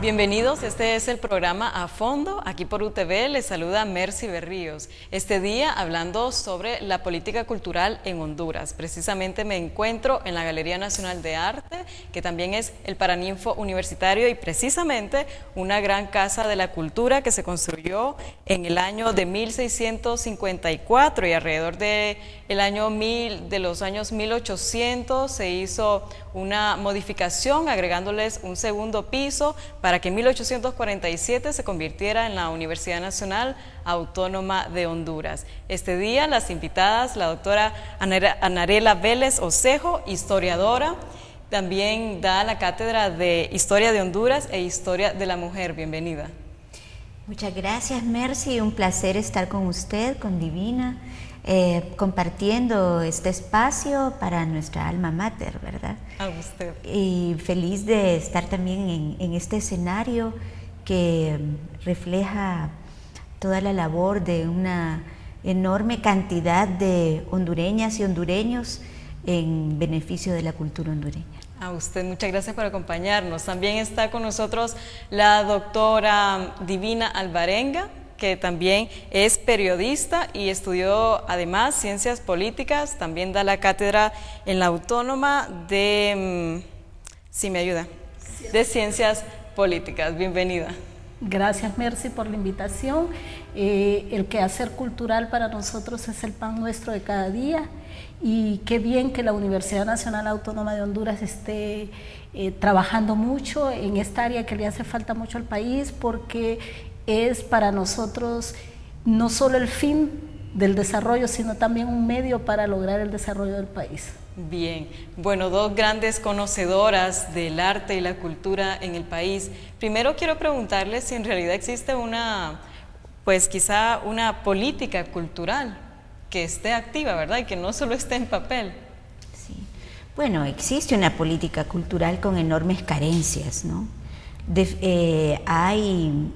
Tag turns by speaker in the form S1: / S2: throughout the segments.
S1: Bienvenidos, este es el programa A Fondo, aquí por UTV, les saluda Mercy Berríos. Este día hablando sobre la política cultural en Honduras. Precisamente me encuentro en la Galería Nacional de Arte, que también es el Paraninfo Universitario y precisamente una gran casa de la cultura que se construyó en el año de 1654 y alrededor de los años 1800 se hizo una modificación agregándoles un segundo piso para que en 1847 se convirtiera en la Universidad Nacional Autónoma de Honduras. Este día las invitadas, la doctora Anarela Vélez Osejo, historiadora, también da la cátedra de Historia de Honduras e Historia de la Mujer. Bienvenida.
S2: Muchas gracias, Mercy, un placer estar con usted, con Divina, compartiendo este espacio para nuestra alma mater, ¿verdad?
S1: A usted.
S2: Y feliz de estar también en este escenario que refleja toda la labor de una enorme cantidad de hondureñas y hondureños en beneficio de la cultura hondureña.
S1: A usted, muchas gracias por acompañarnos. También está con nosotros la doctora Divina Alvarenga, que también es periodista y estudió además ciencias políticas, también da la cátedra en la Autónoma de, si me ayuda, de ciencias políticas. Bienvenida.
S3: Gracias, Mercy, por la invitación. El quehacer cultural para nosotros es el pan nuestro de cada día y qué bien que la Universidad Nacional Autónoma de Honduras esté trabajando mucho en esta área que le hace falta mucho al país, porque es para nosotros no solo el fin del desarrollo, sino también un medio para lograr el desarrollo del país.
S1: Bien, bueno, dos grandes conocedoras del arte y la cultura en el país. Primero quiero preguntarles si en realidad existe quizá una política cultural que esté activa, ¿verdad? Y que no solo esté en papel.
S2: Sí. Bueno, existe una política cultural con enormes carencias, ¿no? Hay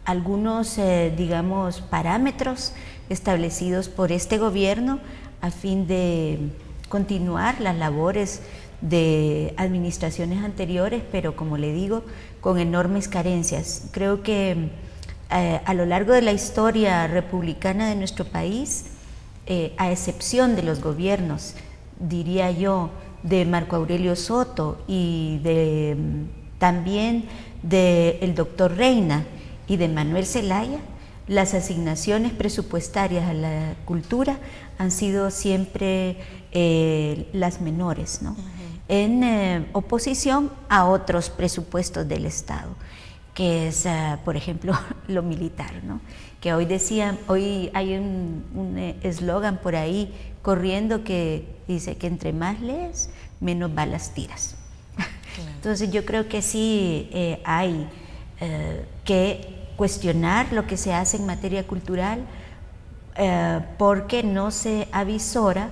S2: algunos, digamos, parámetros establecidos por este gobierno a fin de continuar las labores de administraciones anteriores, pero como le digo, con enormes carencias. Creo que a lo largo de la historia republicana de nuestro país, a excepción de los gobiernos, diría yo, de Marco Aurelio Soto y también del doctor Reina y de Manuel Zelaya, las asignaciones presupuestarias a la cultura han sido siempre las menores, ¿no? En oposición a otros presupuestos del Estado, que es, por ejemplo, lo militar, ¿no? Que hoy hay un eslogan por ahí corriendo que dice que entre más lees, menos balas tiras. Claro. Entonces yo creo que sí hay que cuestionar lo que se hace en materia cultural porque no se avisora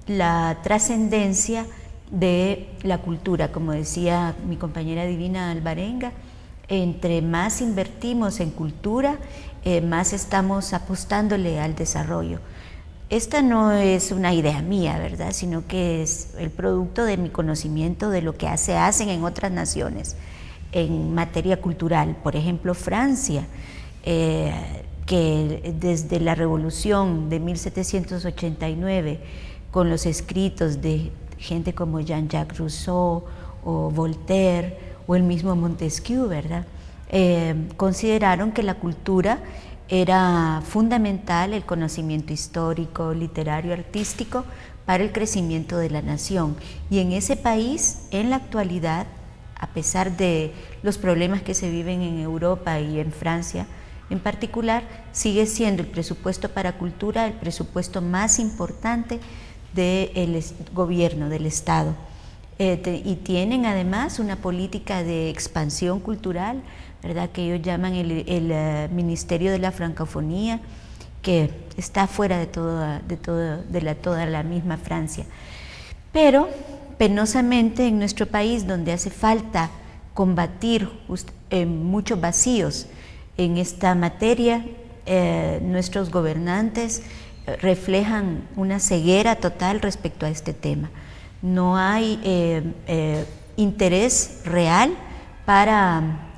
S2: la trascendencia de la cultura. Como decía mi compañera Divina Alvarenga, entre más invertimos en cultura, más estamos apostándole al desarrollo. Esta no es una idea mía, ¿verdad?, sino que es el producto de mi conocimiento de lo que se hacen en otras naciones en materia cultural. Por ejemplo, Francia, que desde la Revolución de 1789, con los escritos de gente como Jean-Jacques Rousseau o Voltaire o el mismo Montesquieu, ¿verdad?, consideraron que la cultura era fundamental, el conocimiento histórico, literario, artístico, para el crecimiento de la nación. Y en ese país, en la actualidad, a pesar de los problemas que se viven en Europa y en Francia en particular, sigue siendo el presupuesto para cultura el presupuesto más importante del gobierno, del Estado. Y tienen además una política de expansión cultural, ¿verdad?, que ellos llaman el Ministerio de la Francofonía, que está fuera de toda la misma Francia. Pero penosamente en nuestro país, donde hace falta combatir muchos vacíos en esta materia, nuestros gobernantes reflejan una ceguera total respecto a este tema. No hay interés real para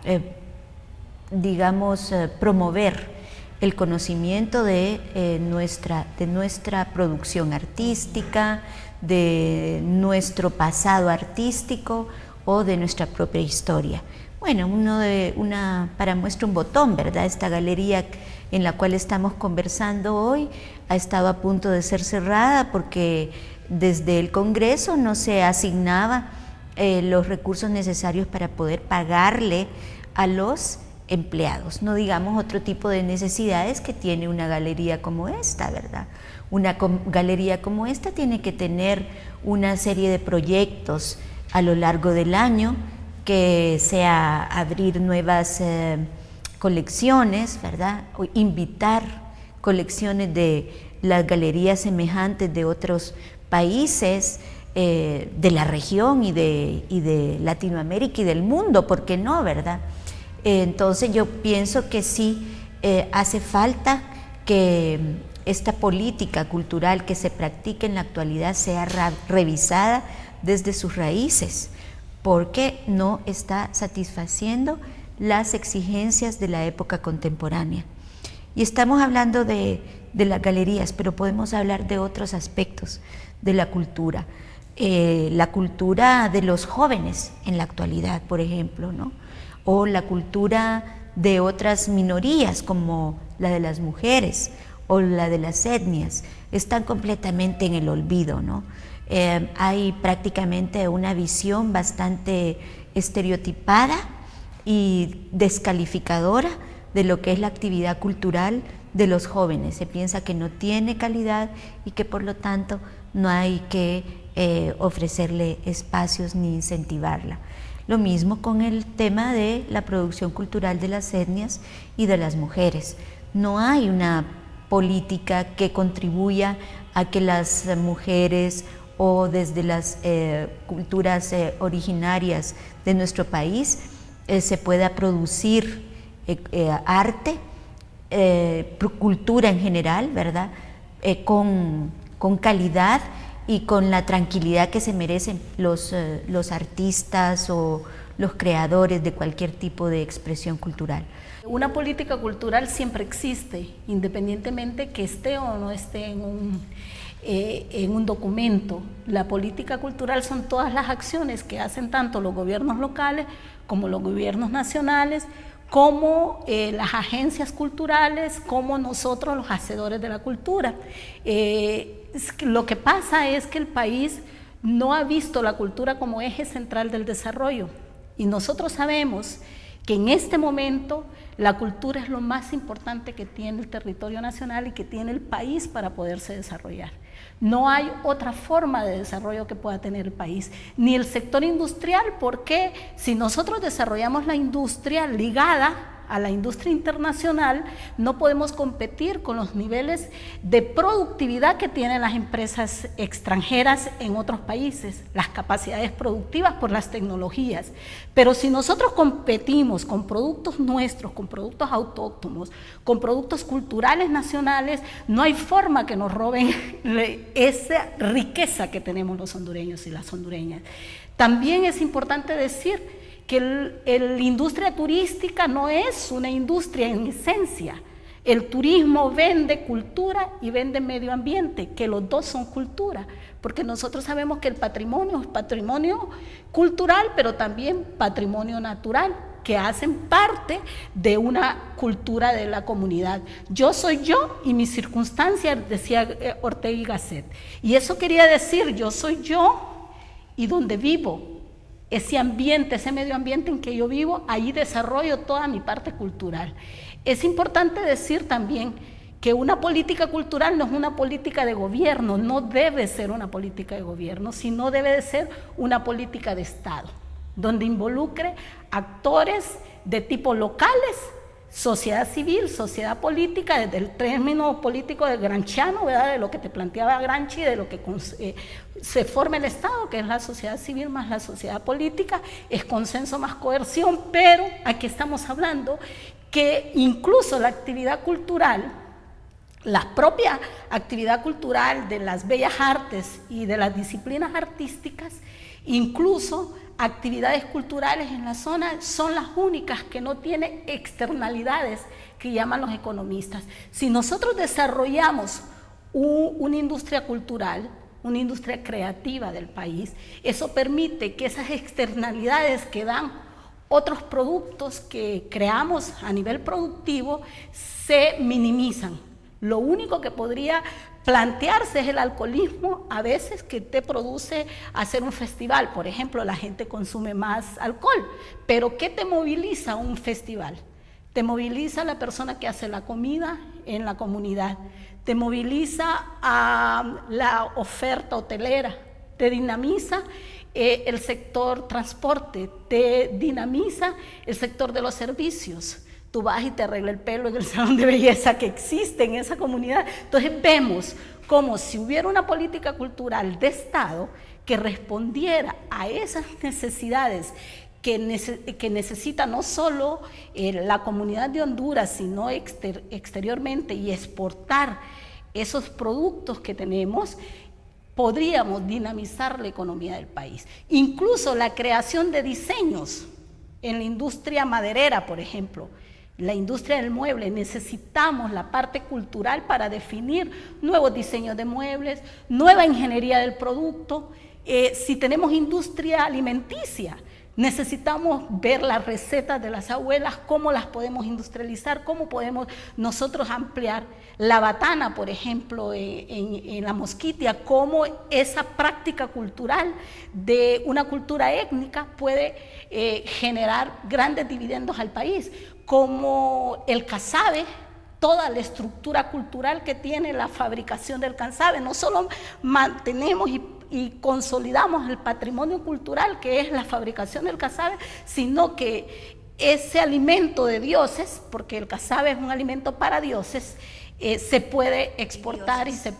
S2: digamos, promover el conocimiento de nuestra producción artística, de nuestro pasado artístico o de nuestra propia historia. Bueno, para muestra un botón, ¿verdad? Esta galería en la cual estamos conversando hoy ha estado a punto de ser cerrada porque desde el Congreso no se asignaba los recursos necesarios para poder pagarle a los empleados, no digamos otro tipo de necesidades que tiene una galería como esta, ¿verdad? Una galería como esta tiene que tener una serie de proyectos a lo largo del año, que sea abrir nuevas colecciones, ¿verdad? O invitar colecciones de las galerías semejantes de otros países, de la región y de Latinoamérica y del mundo, ¿por qué no, verdad? Entonces yo pienso que sí hace falta que esta política cultural que se practica en la actualidad sea revisada desde sus raíces, porque no está satisfaciendo las exigencias de la época contemporánea. Y estamos hablando de las galerías, pero podemos hablar de otros aspectos de la cultura de los jóvenes en la actualidad, por ejemplo, ¿no? O la cultura de otras minorías como la de las mujeres o la de las etnias, están completamente en el olvido, ¿no? Hay prácticamente una visión bastante estereotipada y descalificadora de lo que es la actividad cultural de los jóvenes. Se piensa que no tiene calidad y que por lo tanto no hay que ofrecerle espacios ni incentivarla. Lo mismo con el tema de la producción cultural de las etnias y de las mujeres. No hay una política que contribuya a que las mujeres o desde las culturas originarias de nuestro país se pueda producir arte, cultura en general, ¿verdad? Con calidad y con la tranquilidad que se merecen los artistas o los creadores de cualquier tipo de expresión cultural.
S3: Una política cultural siempre existe, independientemente que esté o no esté en un documento. La política cultural son todas las acciones que hacen tanto los gobiernos locales como los gobiernos nacionales, como las agencias culturales, como nosotros los hacedores de la cultura. Lo que pasa es que el país no ha visto la cultura como eje central del desarrollo, y nosotros sabemos que en este momento la cultura es lo más importante que tiene el territorio nacional y que tiene el país para poderse desarrollar. No hay otra forma de desarrollo que pueda tener el país, ni el sector industrial, porque si nosotros desarrollamos la industria ligada a la industria internacional, no podemos competir con los niveles de productividad que tienen las empresas extranjeras en otros países, las capacidades productivas por las tecnologías. Pero si nosotros competimos con productos nuestros, con productos autóctonos, con productos culturales nacionales, no hay forma que nos roben esa riqueza que tenemos los hondureños y las hondureñas. También es importante decir que la industria turística no es una industria en esencia. El turismo vende cultura y vende medio ambiente, que los dos son cultura, porque nosotros sabemos que el patrimonio es patrimonio cultural, pero también patrimonio natural, que hacen parte de una cultura de la comunidad. Yo soy yo y mis circunstancias, decía Ortega y Gasset. Y eso quería decir, yo soy yo y donde vivo, ese ambiente, ese medio ambiente en que yo vivo, ahí desarrollo toda mi parte cultural. Es importante decir también que una política cultural no es una política de gobierno, no debe ser una política de gobierno, sino debe de ser una política de Estado, donde involucre actores de tipo locales, sociedad civil, sociedad política, desde el término político de Gramsciano, ¿verdad? De lo que te planteaba Gramsci, de lo que se forma el Estado, que es la sociedad civil más la sociedad política, es consenso más coerción, pero aquí estamos hablando que incluso la actividad cultural la propia actividad cultural de las bellas artes y de las disciplinas artísticas, incluso actividades culturales en la zona, son las únicas que no tienen externalidades que llaman los economistas. Si nosotros desarrollamos una industria cultural, una industria creativa del país, eso permite que esas externalidades que dan otros productos que creamos a nivel productivo se minimizan. Lo único que podría plantearse es el alcoholismo a veces que te produce hacer un festival. Por ejemplo, la gente consume más alcohol, pero ¿qué te moviliza un festival? Te moviliza la persona que hace la comida en la comunidad, te moviliza a la oferta hotelera, te dinamiza el sector transporte, te dinamiza el sector de los servicios. Tú vas y te arregla el pelo en el salón de belleza que existe en esa comunidad. Entonces vemos como si hubiera una política cultural de Estado que respondiera a esas necesidades que necesita no solo la comunidad de Honduras, sino exteriormente, y exportar esos productos que tenemos, podríamos dinamizar la economía del país. Incluso la creación de diseños en la industria maderera, por ejemplo, la industria del mueble, necesitamos la parte cultural para definir nuevos diseños de muebles, nueva ingeniería del producto. Si tenemos industria alimenticia, necesitamos ver las recetas de las abuelas, cómo las podemos industrializar, cómo podemos nosotros ampliar la batana, por ejemplo, en la Mosquitia, cómo esa práctica cultural de una cultura étnica puede generar grandes dividendos al país, como el casabe, toda la estructura cultural que tiene la fabricación del casabe. No solo mantenemos y consolidamos el patrimonio cultural que es la fabricación del casabe, sino que ese alimento de dioses, porque el casabe es un alimento para dioses, se puede exportar y se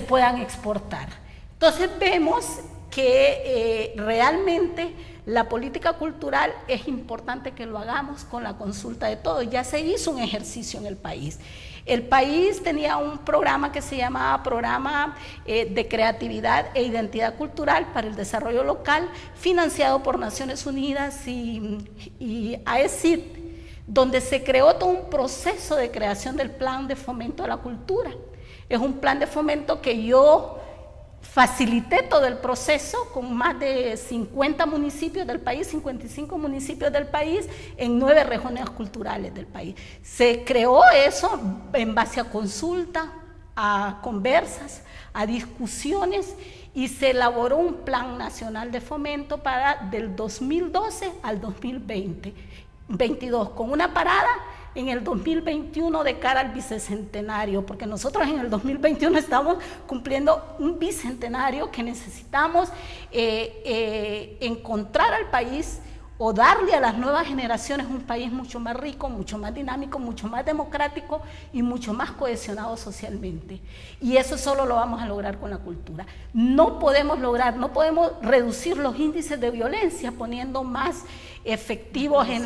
S3: puedan exportar. Entonces vemos que realmente la política cultural es importante que lo hagamos con la consulta de todos. Ya se hizo un ejercicio en el país. El país tenía un programa que se llamaba Programa de Creatividad e Identidad Cultural para el Desarrollo Local, financiado por Naciones Unidas y AECID, donde se creó todo un proceso de creación del Plan de Fomento a la Cultura. Es un plan de fomento que yo facilité todo el proceso con más de 50 municipios del país, 55 municipios del país, en 9 regiones culturales del país. Se creó eso en base a consulta, a conversas, a discusiones, y se elaboró un plan nacional de fomento del 2012 al 2022, con una parada en el 2021 de cara al bicentenario, porque nosotros en el 2021 estamos cumpliendo un bicentenario que necesitamos encontrar al país o darle a las nuevas generaciones un país mucho más rico, mucho más dinámico, mucho más democrático y mucho más cohesionado socialmente. Y eso solo lo vamos a lograr con la cultura. No podemos reducir los índices de violencia poniendo más efectivos en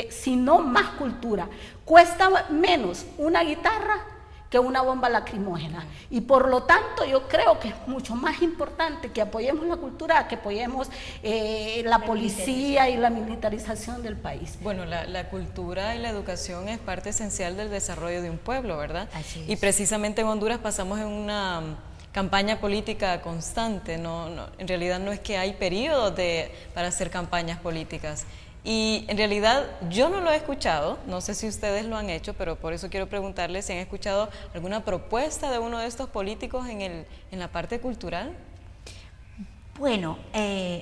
S3: sino más cultura. Cuesta menos una guitarra que una bomba lacrimógena, y por lo tanto yo creo que es mucho más importante que apoyemos la cultura, que apoyemos la policía y la militarización del país.
S1: Bueno, la cultura y la educación es parte esencial del desarrollo de un pueblo, ¿verdad?
S2: Así es.
S1: Y precisamente en Honduras pasamos en una campaña política constante, en realidad no es que hay periodos para hacer campañas políticas. Y en realidad yo no lo he escuchado, no sé si ustedes lo han hecho, pero por eso quiero preguntarles si han escuchado alguna propuesta de uno de estos políticos en la parte cultural.
S2: Bueno,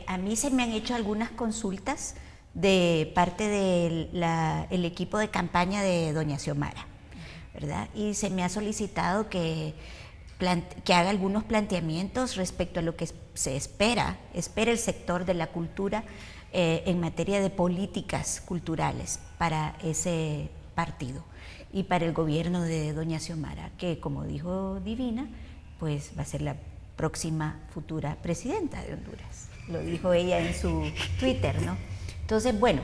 S2: a mí se me han hecho algunas consultas de parte del equipo de campaña de doña Xiomara, ¿verdad? Y se me ha solicitado que haga algunos planteamientos respecto a lo que espera el sector de la cultura en materia de políticas culturales para ese partido y para el gobierno de doña Xiomara, que como dijo Divina, pues va a ser la próxima futura presidenta de Honduras. Lo dijo ella en su Twitter, ¿no? Entonces, bueno,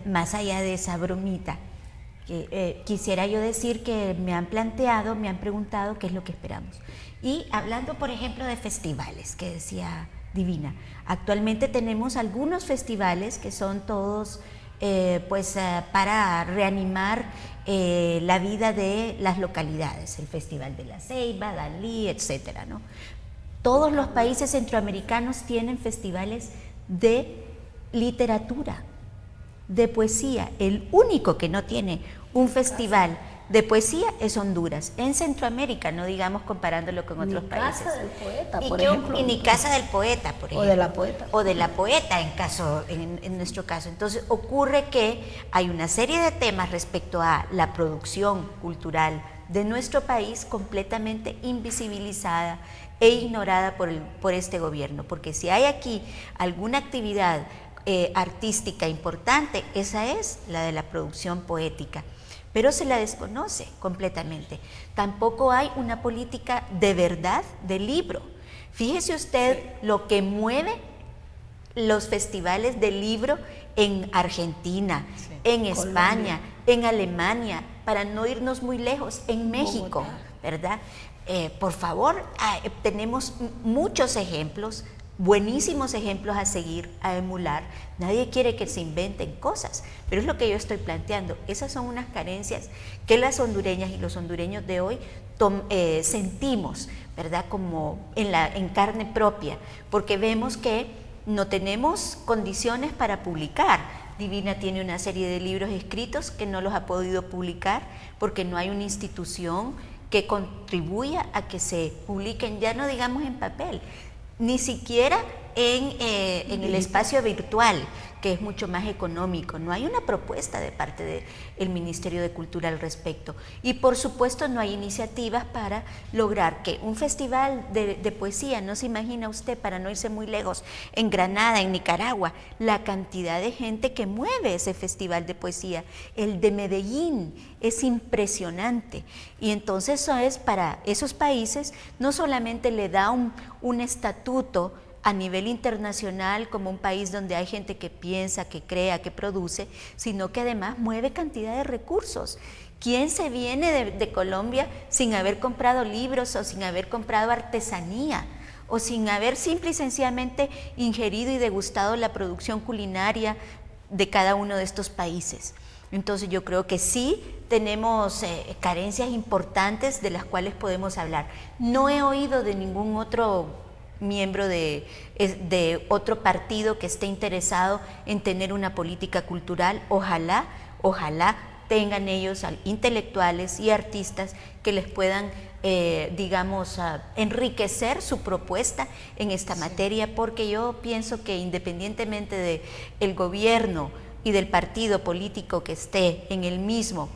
S2: más allá de esa bromita, Quisiera yo decir que me han preguntado qué es lo que esperamos. Y hablando, por ejemplo, de festivales, que decía Divina, actualmente tenemos algunos festivales que son todos para reanimar la vida de las localidades, el Festival de la Ceiba, Dalí, etcétera, ¿no? Todos los países centroamericanos tienen festivales de literatura, de poesía. El único que no tiene un festival de poesía es Honduras, en Centroamérica, no digamos comparándolo con otros países.
S3: Casa del Poeta, por ejemplo.
S2: Y ni Casa del Poeta, por ejemplo.
S3: O de la Poeta.
S2: O de la Poeta, en nuestro caso. Entonces ocurre que hay una serie de temas respecto a la producción cultural de nuestro país completamente invisibilizada e ignorada por este gobierno, porque si hay aquí alguna actividad artística importante, esa es la de la producción poética, pero se la desconoce completamente. Tampoco hay una política de verdad del libro. Fíjese usted lo que mueve los festivales del libro en Argentina, en España, en Alemania, para no irnos muy lejos, en México, ¿verdad? Por favor, tenemos muchos ejemplos, buenísimos ejemplos a seguir, a emular. Nadie quiere que se inventen cosas, pero es lo que yo estoy planteando. Esas son unas carencias que las hondureñas y los hondureños de hoy sentimos, ¿verdad? Como en carne propia, porque vemos que no tenemos condiciones para publicar. Divina tiene una serie de libros escritos que no los ha podido publicar porque no hay una institución que contribuya a que se publiquen, ya no digamos en papel, ni siquiera en el espacio virtual, que es mucho más económico. No hay una propuesta de parte del Ministerio de Cultura al respecto. Y por supuesto no hay iniciativas para lograr que un festival de poesía, no se imagina usted, para no irse muy lejos, en Granada, en Nicaragua, la cantidad de gente que mueve ese festival de poesía. El de Medellín es impresionante. Y entonces eso es para esos países, no solamente le da un estatuto a nivel internacional como un país donde hay gente que piensa, que crea, que produce, sino que además mueve cantidad de recursos. ¿Quién se viene de Colombia sin haber comprado libros o sin haber comprado artesanía o sin haber simple y sencillamente ingerido y degustado la producción culinaria de cada uno de estos países? Entonces yo creo que sí tenemos carencias importantes de las cuales podemos hablar. No he oído de ningún otro miembro de otro partido que esté interesado en tener una política cultural. Ojalá tengan ellos intelectuales y artistas que les puedan, enriquecer su propuesta en esta materia, porque yo pienso que independientemente del gobierno y del partido político que esté en el mismo,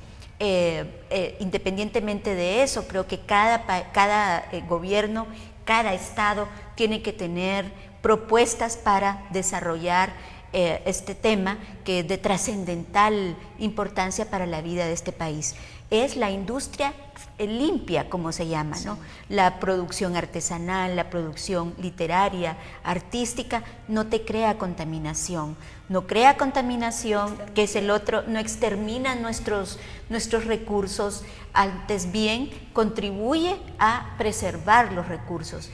S2: independientemente de eso, creo que cada gobierno, cada estado tiene que tener propuestas para desarrollar este tema que es de trascendental importancia para la vida de este país. Es la industria limpia, como se llama, ¿no? La producción artesanal, la producción literaria, artística, no te crea contaminación. No crea contaminación, que es el otro, no extermina nuestros recursos, antes bien contribuye a preservar los recursos.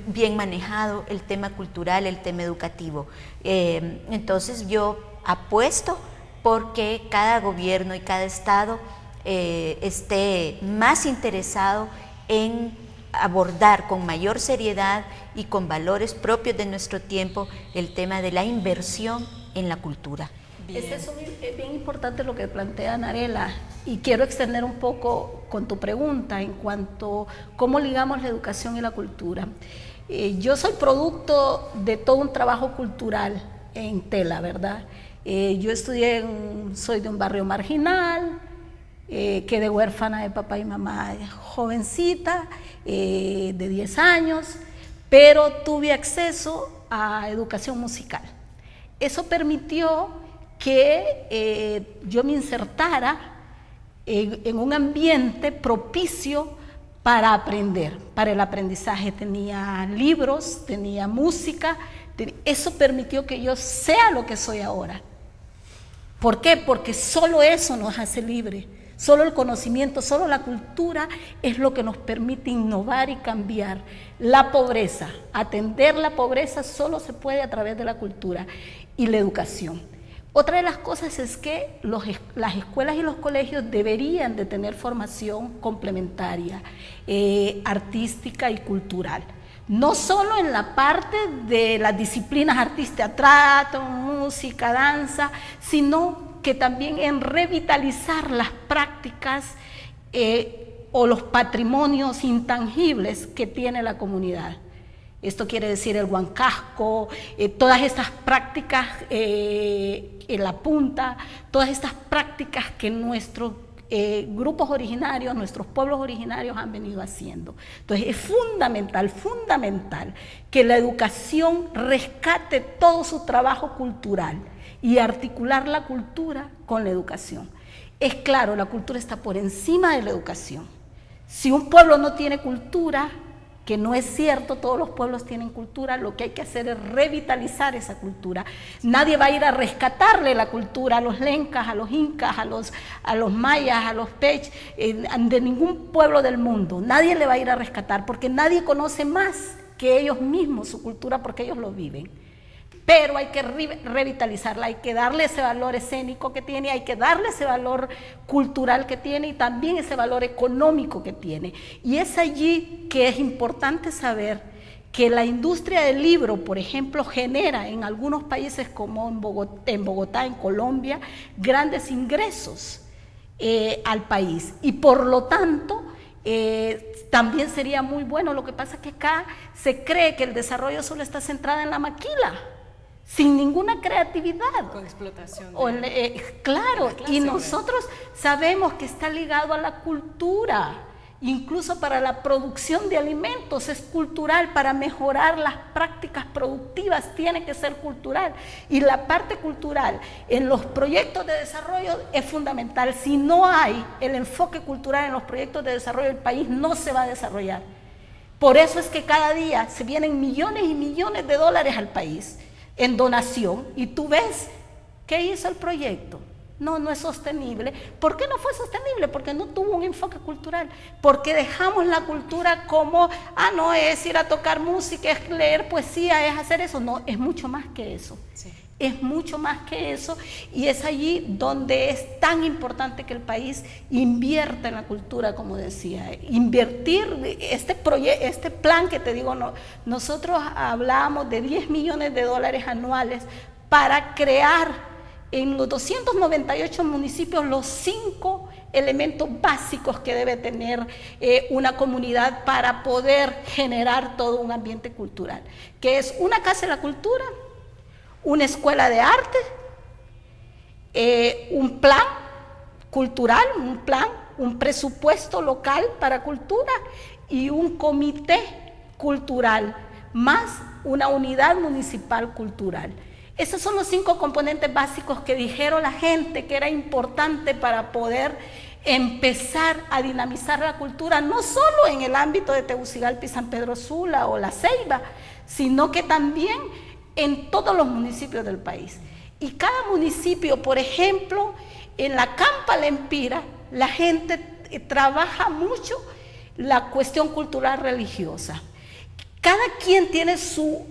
S2: Bien manejado el tema cultural, el tema educativo. Entonces yo apuesto porque cada gobierno y cada estado esté más interesado en abordar con mayor seriedad y con valores propios de nuestro tiempo el tema de la inversión en la cultura.
S3: Es bien importante lo que plantea Narela, y quiero extender un poco con tu pregunta en cuanto a cómo ligamos la educación y la cultura. Yo soy producto de todo un trabajo cultural en Tela, ¿verdad? Yo soy de un barrio marginal, quedé huérfana de papá y mamá jovencita, de 10 años, pero tuve acceso a educación musical. Eso permitió que yo me insertara en un ambiente propicio para aprender, para el aprendizaje. Tenía libros, tenía música, eso permitió que yo sea lo que soy ahora. ¿Por qué? Porque solo eso nos hace libres. Solo el conocimiento, solo la cultura es lo que nos permite innovar y cambiar. La pobreza, atender la pobreza solo se puede a través de la cultura y la educación. Otra de las cosas es que las escuelas y los colegios deberían de tener formación complementaria, artística y cultural. No solo en la parte de las disciplinas artísticas, teatro, música, danza, sino que también en revitalizar las prácticas o los patrimonios intangibles que tiene la comunidad. Esto quiere decir el huancasco, todas estas prácticas en la punta, todas estas prácticas que nuestros grupos originarios, nuestros pueblos originarios han venido haciendo. Entonces es fundamental que la educación rescate todo su trabajo cultural y articular la cultura con la educación. Es claro, la cultura está por encima de la educación. Si un pueblo no tiene cultura, que no es cierto, todos los pueblos tienen cultura, lo que hay que hacer es revitalizar esa cultura. Nadie va a ir a rescatarle la cultura a los lencas, a los incas, a los mayas, a los pech, de ningún pueblo del mundo. Nadie le va a ir a rescatar porque nadie conoce más que ellos mismos su cultura porque ellos lo viven. Pero hay que revitalizarla, hay que darle ese valor escénico que tiene, hay que darle ese valor cultural que tiene y también ese valor económico que tiene. Y es allí que es importante saber que la industria del libro, por ejemplo, genera en algunos países como en Bogotá, en Colombia, grandes ingresos al país. Y por lo tanto, también sería muy bueno. Lo que pasa es que acá se cree que el desarrollo solo está centrado en la maquila, sin ninguna creatividad.
S1: Con explotación.
S3: Claro, y nosotros sabemos que está ligado a la cultura, incluso para la producción de alimentos es cultural, para mejorar las prácticas productivas tiene que ser cultural. Y la parte cultural en los proyectos de desarrollo es fundamental. Si no hay el enfoque cultural en los proyectos de desarrollo, el país no se va a desarrollar. Por eso es que cada día se vienen millones y millones de dólares al país en donación, y tú ves qué hizo el proyecto. No es sostenible. ¿Por qué no fue sostenible? Porque no tuvo un enfoque cultural, porque dejamos la cultura como, no es ir a tocar música, es leer poesía, es hacer eso. No, es mucho más que eso. Sí. Es mucho más que eso, y es allí donde es tan importante que el país invierta en la cultura, como decía. Invertir, este plan que te digo, nosotros hablábamos de 10 millones de dólares anuales para crear en los 298 municipios los 5 elementos básicos que debe tener una comunidad para poder generar todo un ambiente cultural, que es una casa de la cultura, una escuela de arte, un plan cultural, un presupuesto local para cultura y un comité cultural, más una unidad municipal cultural. Esos son los 5 componentes básicos que dijeron la gente que era importante para poder empezar a dinamizar la cultura, no solo en el ámbito de Tegucigalpa y San Pedro Sula o La Ceiba, sino que también en todos los municipios del país. Y cada municipio, por ejemplo, en la Campa Lempira, la gente trabaja mucho la cuestión cultural religiosa. Cada quien tiene su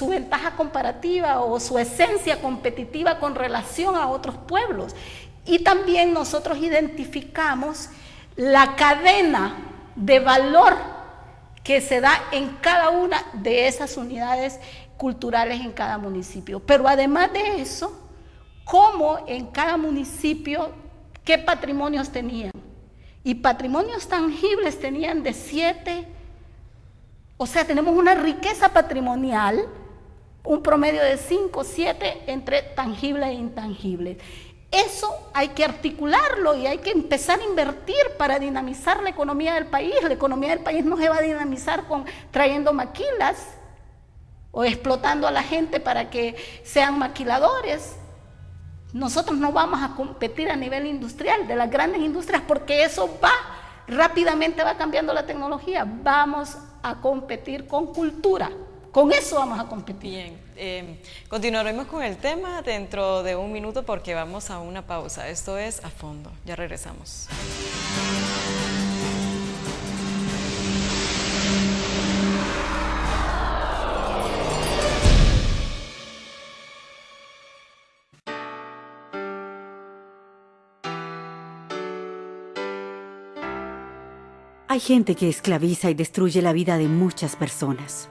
S3: ventaja comparativa o su esencia competitiva con relación a otros pueblos. Y también nosotros identificamos la cadena de valor que se da en cada una de esas unidades culturales en cada municipio. Pero además de eso, cómo en cada municipio, qué patrimonios tenían. Y patrimonios tangibles tenían de 7, o sea, tenemos una riqueza patrimonial, un promedio de 5, 7 entre tangibles e intangibles. Eso hay que articularlo y hay que empezar a invertir para dinamizar la economía del país. La economía del país no se va a dinamizar trayendo maquilas o explotando a la gente para que sean maquiladores. Nosotros no vamos a competir a nivel industrial de las grandes industrias porque eso rápidamente va cambiando la tecnología. Vamos a competir con cultura, Con eso vamos a competir.
S1: Bien, continuaremos con el tema dentro de un minuto porque vamos a una pausa. Esto es A Fondo. Ya regresamos.
S4: Hay gente que esclaviza y destruye la vida de muchas personas.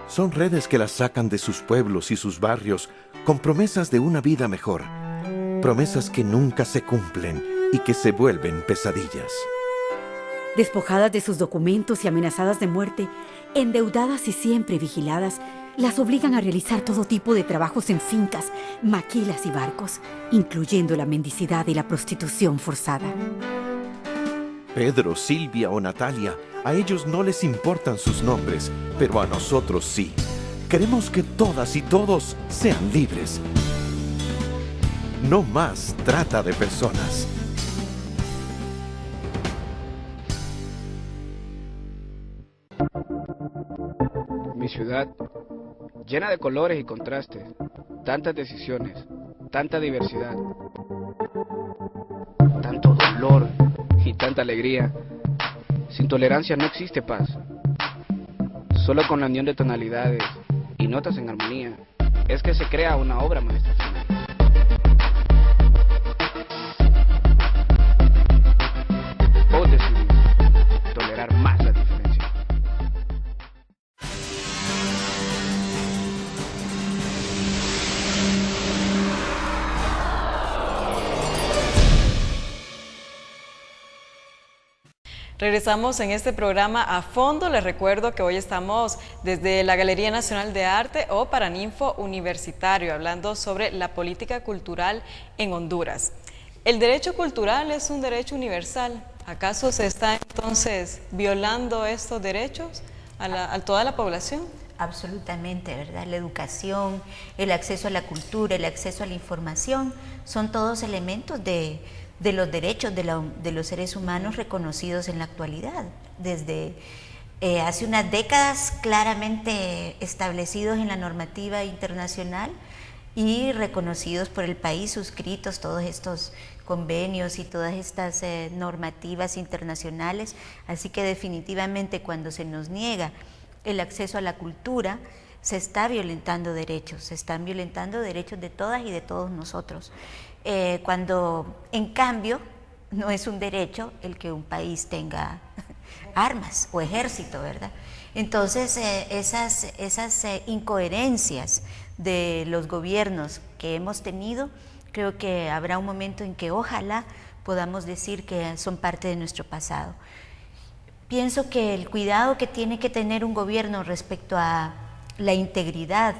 S5: Son redes que las sacan de sus pueblos y sus barrios con promesas de una vida mejor. Promesas que nunca se cumplen y que se vuelven pesadillas.
S4: Despojadas de sus documentos y amenazadas de muerte, endeudadas y siempre vigiladas, las obligan a realizar todo tipo de trabajos en fincas, maquilas y barcos, incluyendo la mendicidad y la prostitución forzada.
S5: Pedro, Silvia o Natalia, a ellos no les importan sus nombres, pero a nosotros sí. Queremos que todas y todos sean libres. No más trata de personas.
S6: Mi ciudad, llena de colores y contrastes, tantas decisiones, tanta diversidad, tanto dolor y tanta alegría. Sin tolerancia no existe paz. Solo con la unión de tonalidades y notas en armonía es que se crea una obra maestra final. Vos decidís tolerar más la diferencia.
S1: Regresamos en este programa A Fondo. Les recuerdo que hoy estamos desde la Galería Nacional de Arte o Paraninfo Universitario hablando sobre la política cultural en Honduras. ¿El derecho cultural es un derecho universal? ¿Acaso se está entonces violando estos derechos a toda la población?
S2: Absolutamente, ¿verdad? La educación, el acceso a la cultura, el acceso a la información, son todos elementos de los derechos de los seres humanos reconocidos en la actualidad. Desde hace unas décadas claramente establecidos en la normativa internacional y reconocidos por el país, suscritos todos estos convenios y todas estas normativas internacionales. Así que definitivamente cuando se nos niega el acceso a la cultura, se está violentando derechos, se están violentando derechos de todas y de todos nosotros. Cuando en cambio no es un derecho el que un país tenga armas o ejército, ¿verdad? Entonces esas incoherencias de los gobiernos que hemos tenido, creo que habrá un momento en que ojalá podamos decir que son parte de nuestro pasado. Pienso que el cuidado que tiene que tener un gobierno respecto a la integridad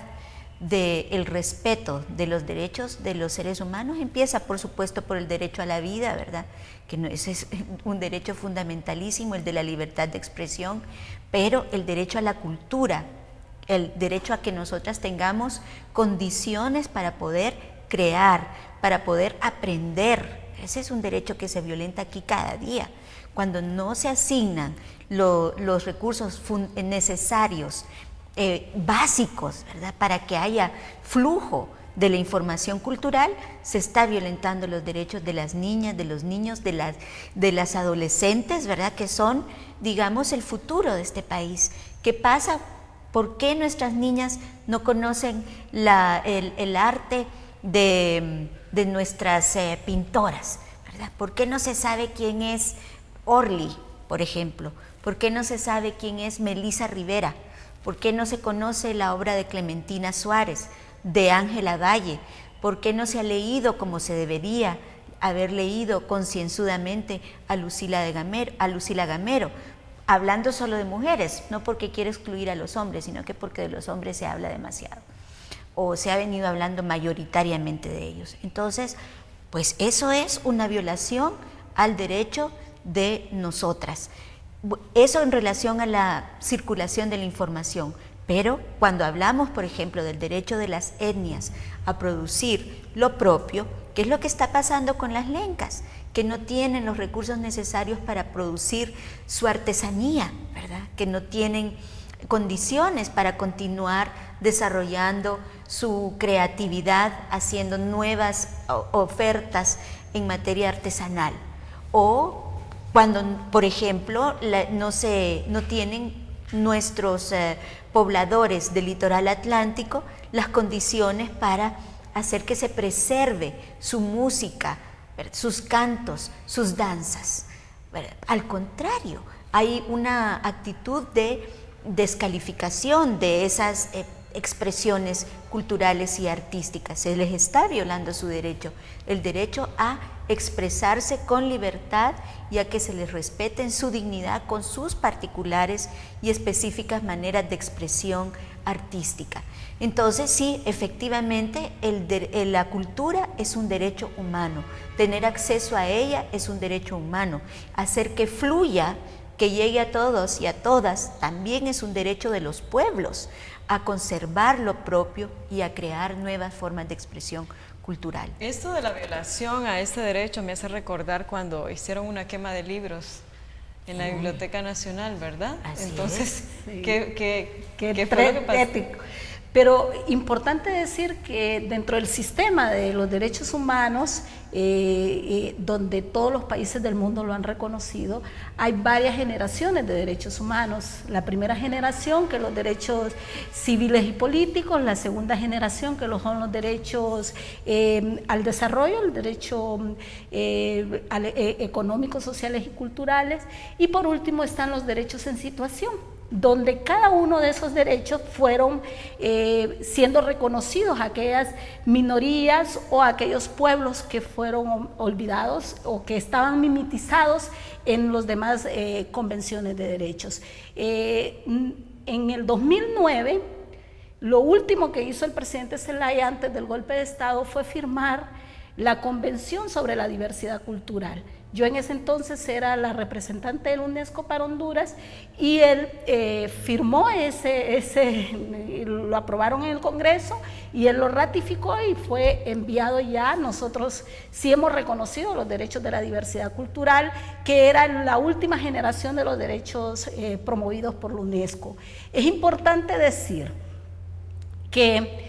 S2: del respeto de los derechos de los seres humanos empieza, por supuesto, por el derecho a la vida, ¿verdad? Que no, ese es un derecho fundamentalísimo, el de la libertad de expresión, pero el derecho a la cultura, el derecho a que nosotras tengamos condiciones para poder crear, para poder aprender. Ese es un derecho que se violenta aquí cada día. Cuando no se asignan los recursos necesarios, básicos, ¿verdad? Para que haya flujo de la información cultural, se está violentando los derechos de las niñas, de los niños, de las adolescentes, ¿verdad? Que son, digamos, el futuro de este país. ¿Qué pasa? ¿Por qué nuestras niñas no conocen el arte de nuestras pintoras, ¿verdad? ¿Por qué no se sabe quién es Orly, por ejemplo? ¿Por qué no se sabe quién es Melissa Rivera? ¿Por qué no se conoce la obra de Clementina Suárez, de Ángela Valle? ¿Por qué no se ha leído como se debería haber leído concienzudamente a Lucila Gamero? Hablando solo de mujeres, no porque quiere excluir a los hombres, sino que porque de los hombres se habla demasiado, o se ha venido hablando mayoritariamente de ellos. Entonces, pues eso es una violación al derecho de nosotras. Eso en relación a la circulación de la información, pero cuando hablamos, por ejemplo, del derecho de las etnias a producir lo propio, ¿qué es lo que está pasando con las lencas? que no tienen los recursos necesarios para producir su artesanía, ¿verdad? Que no tienen condiciones para continuar desarrollando su creatividad, haciendo nuevas ofertas en materia artesanal. O cuando, por ejemplo, no tienen nuestros pobladores del litoral atlántico las condiciones para hacer que se preserve su música, ¿verdad? Sus cantos, sus danzas, ¿verdad? Al contrario, hay una actitud de descalificación de esas expresiones culturales y artísticas. Se les está violando su derecho, el derecho a expresarse con libertad y a que se les respeten su dignidad con sus particulares y específicas maneras de expresión artística. Entonces sí, efectivamente la cultura es un derecho humano, tener acceso a ella es un derecho humano, hacer que fluya, que llegue a todos y a todas, también es un derecho de los pueblos a conservar lo propio y a crear nuevas formas de expresión cultural.
S1: Esto de la violación a este derecho me hace recordar cuando hicieron una quema de libros en la Biblioteca Nacional, ¿verdad?
S2: Así
S1: entonces,
S3: sí.
S1: ¿qué fue lo que pasó?
S3: Ético. Pero importante decir que dentro del sistema de los derechos humanos, donde todos los países del mundo lo han reconocido, hay varias generaciones de derechos humanos. La primera generación, que son los derechos civiles y políticos; la segunda generación, que son los derechos al desarrollo, el derecho económicos, sociales y culturales; y por último están los derechos en situación, donde cada uno de esos derechos fueron siendo reconocidos a aquellas minorías o a aquellos pueblos que fueron olvidados o que estaban mimetizados en los demás convenciones de derechos. En el 2009, lo último que hizo el presidente Zelaya antes del golpe de Estado fue firmar la Convención sobre la Diversidad Cultural. Yo en ese entonces era la representante del UNESCO para Honduras y él firmó lo aprobaron en el Congreso y él lo ratificó y fue enviado ya. Nosotros sí hemos reconocido los derechos de la diversidad cultural, que era la última generación de los derechos promovidos por la UNESCO. Es importante decir que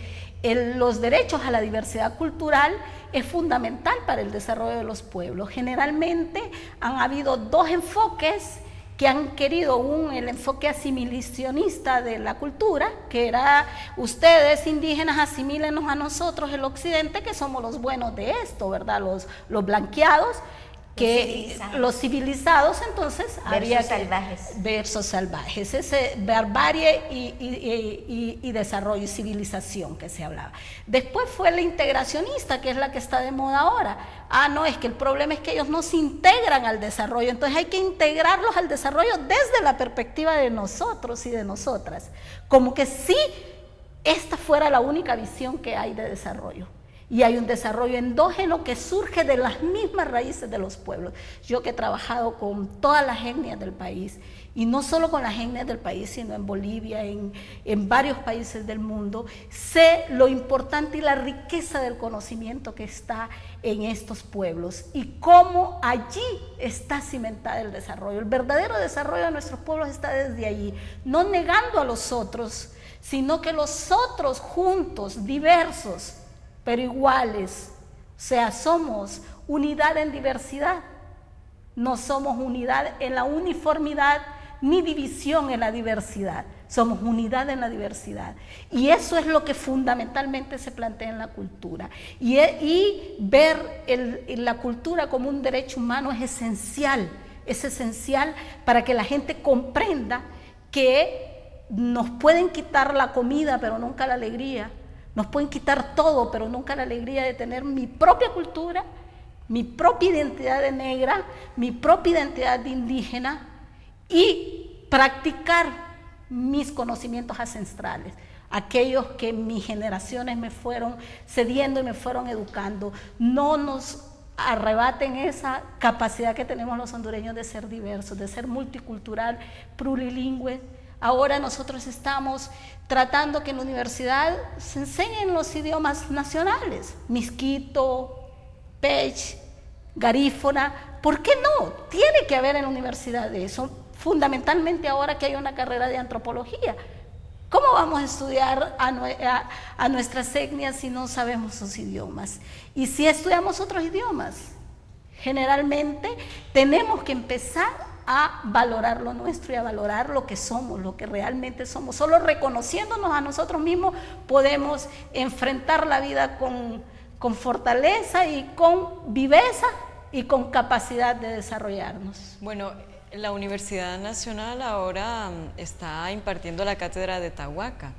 S3: los derechos a la diversidad cultural es fundamental para el desarrollo de los pueblos. Generalmente han habido dos enfoques que han querido: el enfoque asimilacionista de la cultura, que era ustedes indígenas asimílenos a nosotros el occidente, que somos los buenos de esto, ¿verdad? Los blanqueados, que los civilizados, entonces había versus salvajes, ese barbarie y desarrollo y civilización que se hablaba. Después fue la integracionista, que es la que está de moda ahora. No, es que el problema es que ellos no se integran al desarrollo, entonces hay que integrarlos al desarrollo desde la perspectiva de nosotros y de nosotras, como que si esta fuera la única visión que hay de desarrollo. Y hay un desarrollo endógeno que surge de las mismas raíces de los pueblos. Yo que he trabajado con todas las etnias del país, y no solo con las etnias del país, sino en Bolivia, en varios países del mundo, sé lo importante y la riqueza del conocimiento que está en estos pueblos y cómo allí está cimentada el desarrollo. El verdadero desarrollo de nuestros pueblos está desde allí, no negando a los otros, sino que los otros juntos, diversos, pero iguales. O sea, somos unidad en diversidad, no somos unidad en la uniformidad ni división en la diversidad, somos unidad en la diversidad. Y eso es lo que fundamentalmente se plantea en la cultura. Y ver la cultura como un derecho humano es esencial para que la gente comprenda que nos pueden quitar la comida, pero nunca la alegría. Nos pueden quitar todo, pero nunca la alegría de tener mi propia cultura, mi propia identidad de negra, mi propia identidad de indígena y practicar mis conocimientos ancestrales, aquellos que mis generaciones me fueron cediendo y me fueron educando. No nos arrebaten esa capacidad que tenemos los hondureños de ser diversos, de ser multicultural, plurilingüe. Ahora nosotros estamos tratando que en la universidad se enseñen los idiomas nacionales, Miskito, Pech, garífona. ¿Por qué no? Tiene que haber en la universidad eso, fundamentalmente ahora que hay una carrera de antropología. ¿Cómo vamos a estudiar a nuestras etnias si no sabemos sus idiomas? Y si estudiamos otros idiomas, generalmente tenemos que empezar a valorar lo nuestro y a valorar lo que somos, lo que realmente somos. Solo reconociéndonos a nosotros mismos podemos enfrentar la vida con fortaleza y con viveza y con capacidad de desarrollarnos.
S1: Bueno, la Universidad Nacional ahora está impartiendo la cátedra de Tahuaca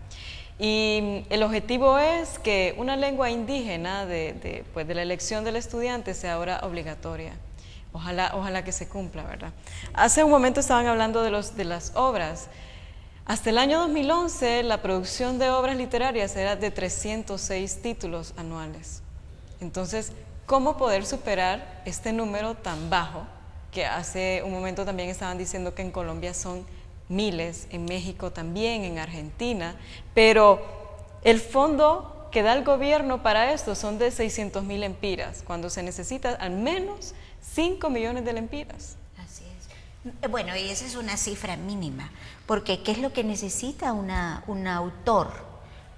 S1: y el objetivo es que una lengua indígena de la elección del estudiante sea ahora obligatoria. Ojalá que se cumpla, ¿verdad? Hace un momento estaban hablando de las obras. Hasta el año 2011 la producción de obras literarias era de 306 títulos anuales. Entonces, ¿cómo poder superar este número tan bajo? Que hace un momento también estaban diciendo que en Colombia son miles, en México también, en Argentina, pero el fondo que da el gobierno para esto son de 600.000 lempiras, cuando se necesita al menos 5 millones de lempiras.
S2: Así es. Bueno, y esa es una cifra mínima, porque ¿qué es lo que necesita un autor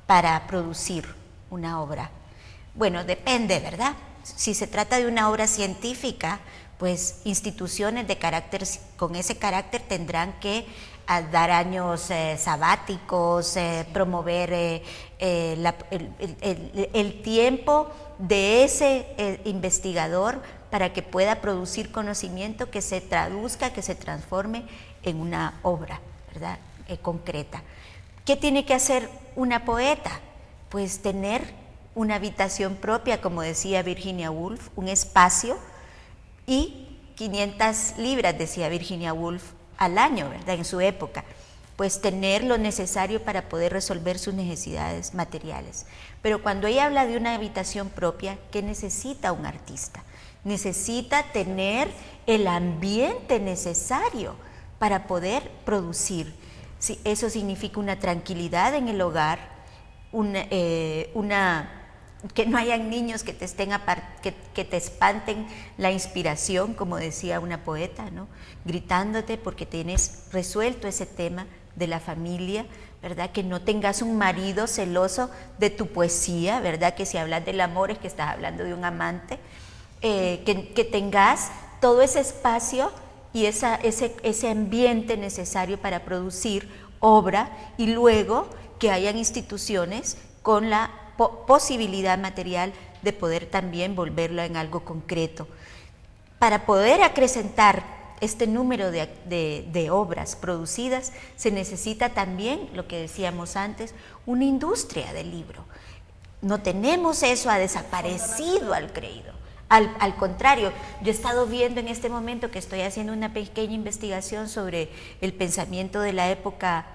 S2: para producir una obra? Bueno, depende, ¿verdad? Si se trata de una obra científica, pues instituciones de carácter, con ese carácter tendrán que dar años sabáticos, promover el tiempo de ese investigador para que pueda producir conocimiento que se traduzca, que se transforme en una obra, ¿verdad? Concreta. ¿Qué tiene que hacer una poeta? Pues tener una habitación propia, como decía Virginia Woolf, un espacio, y 500 libras, decía Virginia Woolf, al año, ¿verdad? En su época, pues tener lo necesario para poder resolver sus necesidades materiales. Pero cuando ella habla de una habitación propia, ¿qué necesita un artista? Necesita tener el ambiente necesario para poder producir. Sí, eso significa una tranquilidad en el hogar, que no hayan niños que te que te espanten la inspiración, como decía una poeta, ¿no? Gritándote porque tienes resuelto ese tema de la familia, ¿verdad? Que no tengas un marido celoso de tu poesía, ¿verdad? Que si hablas del amor es que estás hablando de un amante, que tengas todo ese espacio y ese ambiente necesario para producir obra, y luego que hayan instituciones con la posibilidad material de poder también volverlo en algo concreto. Para poder acrecentar este número de obras producidas, se necesita también, lo que decíamos antes, una industria del libro. No tenemos eso, ha desaparecido al creído. Al contrario, yo he estado viendo en este momento que estoy haciendo una pequeña investigación sobre el pensamiento de la época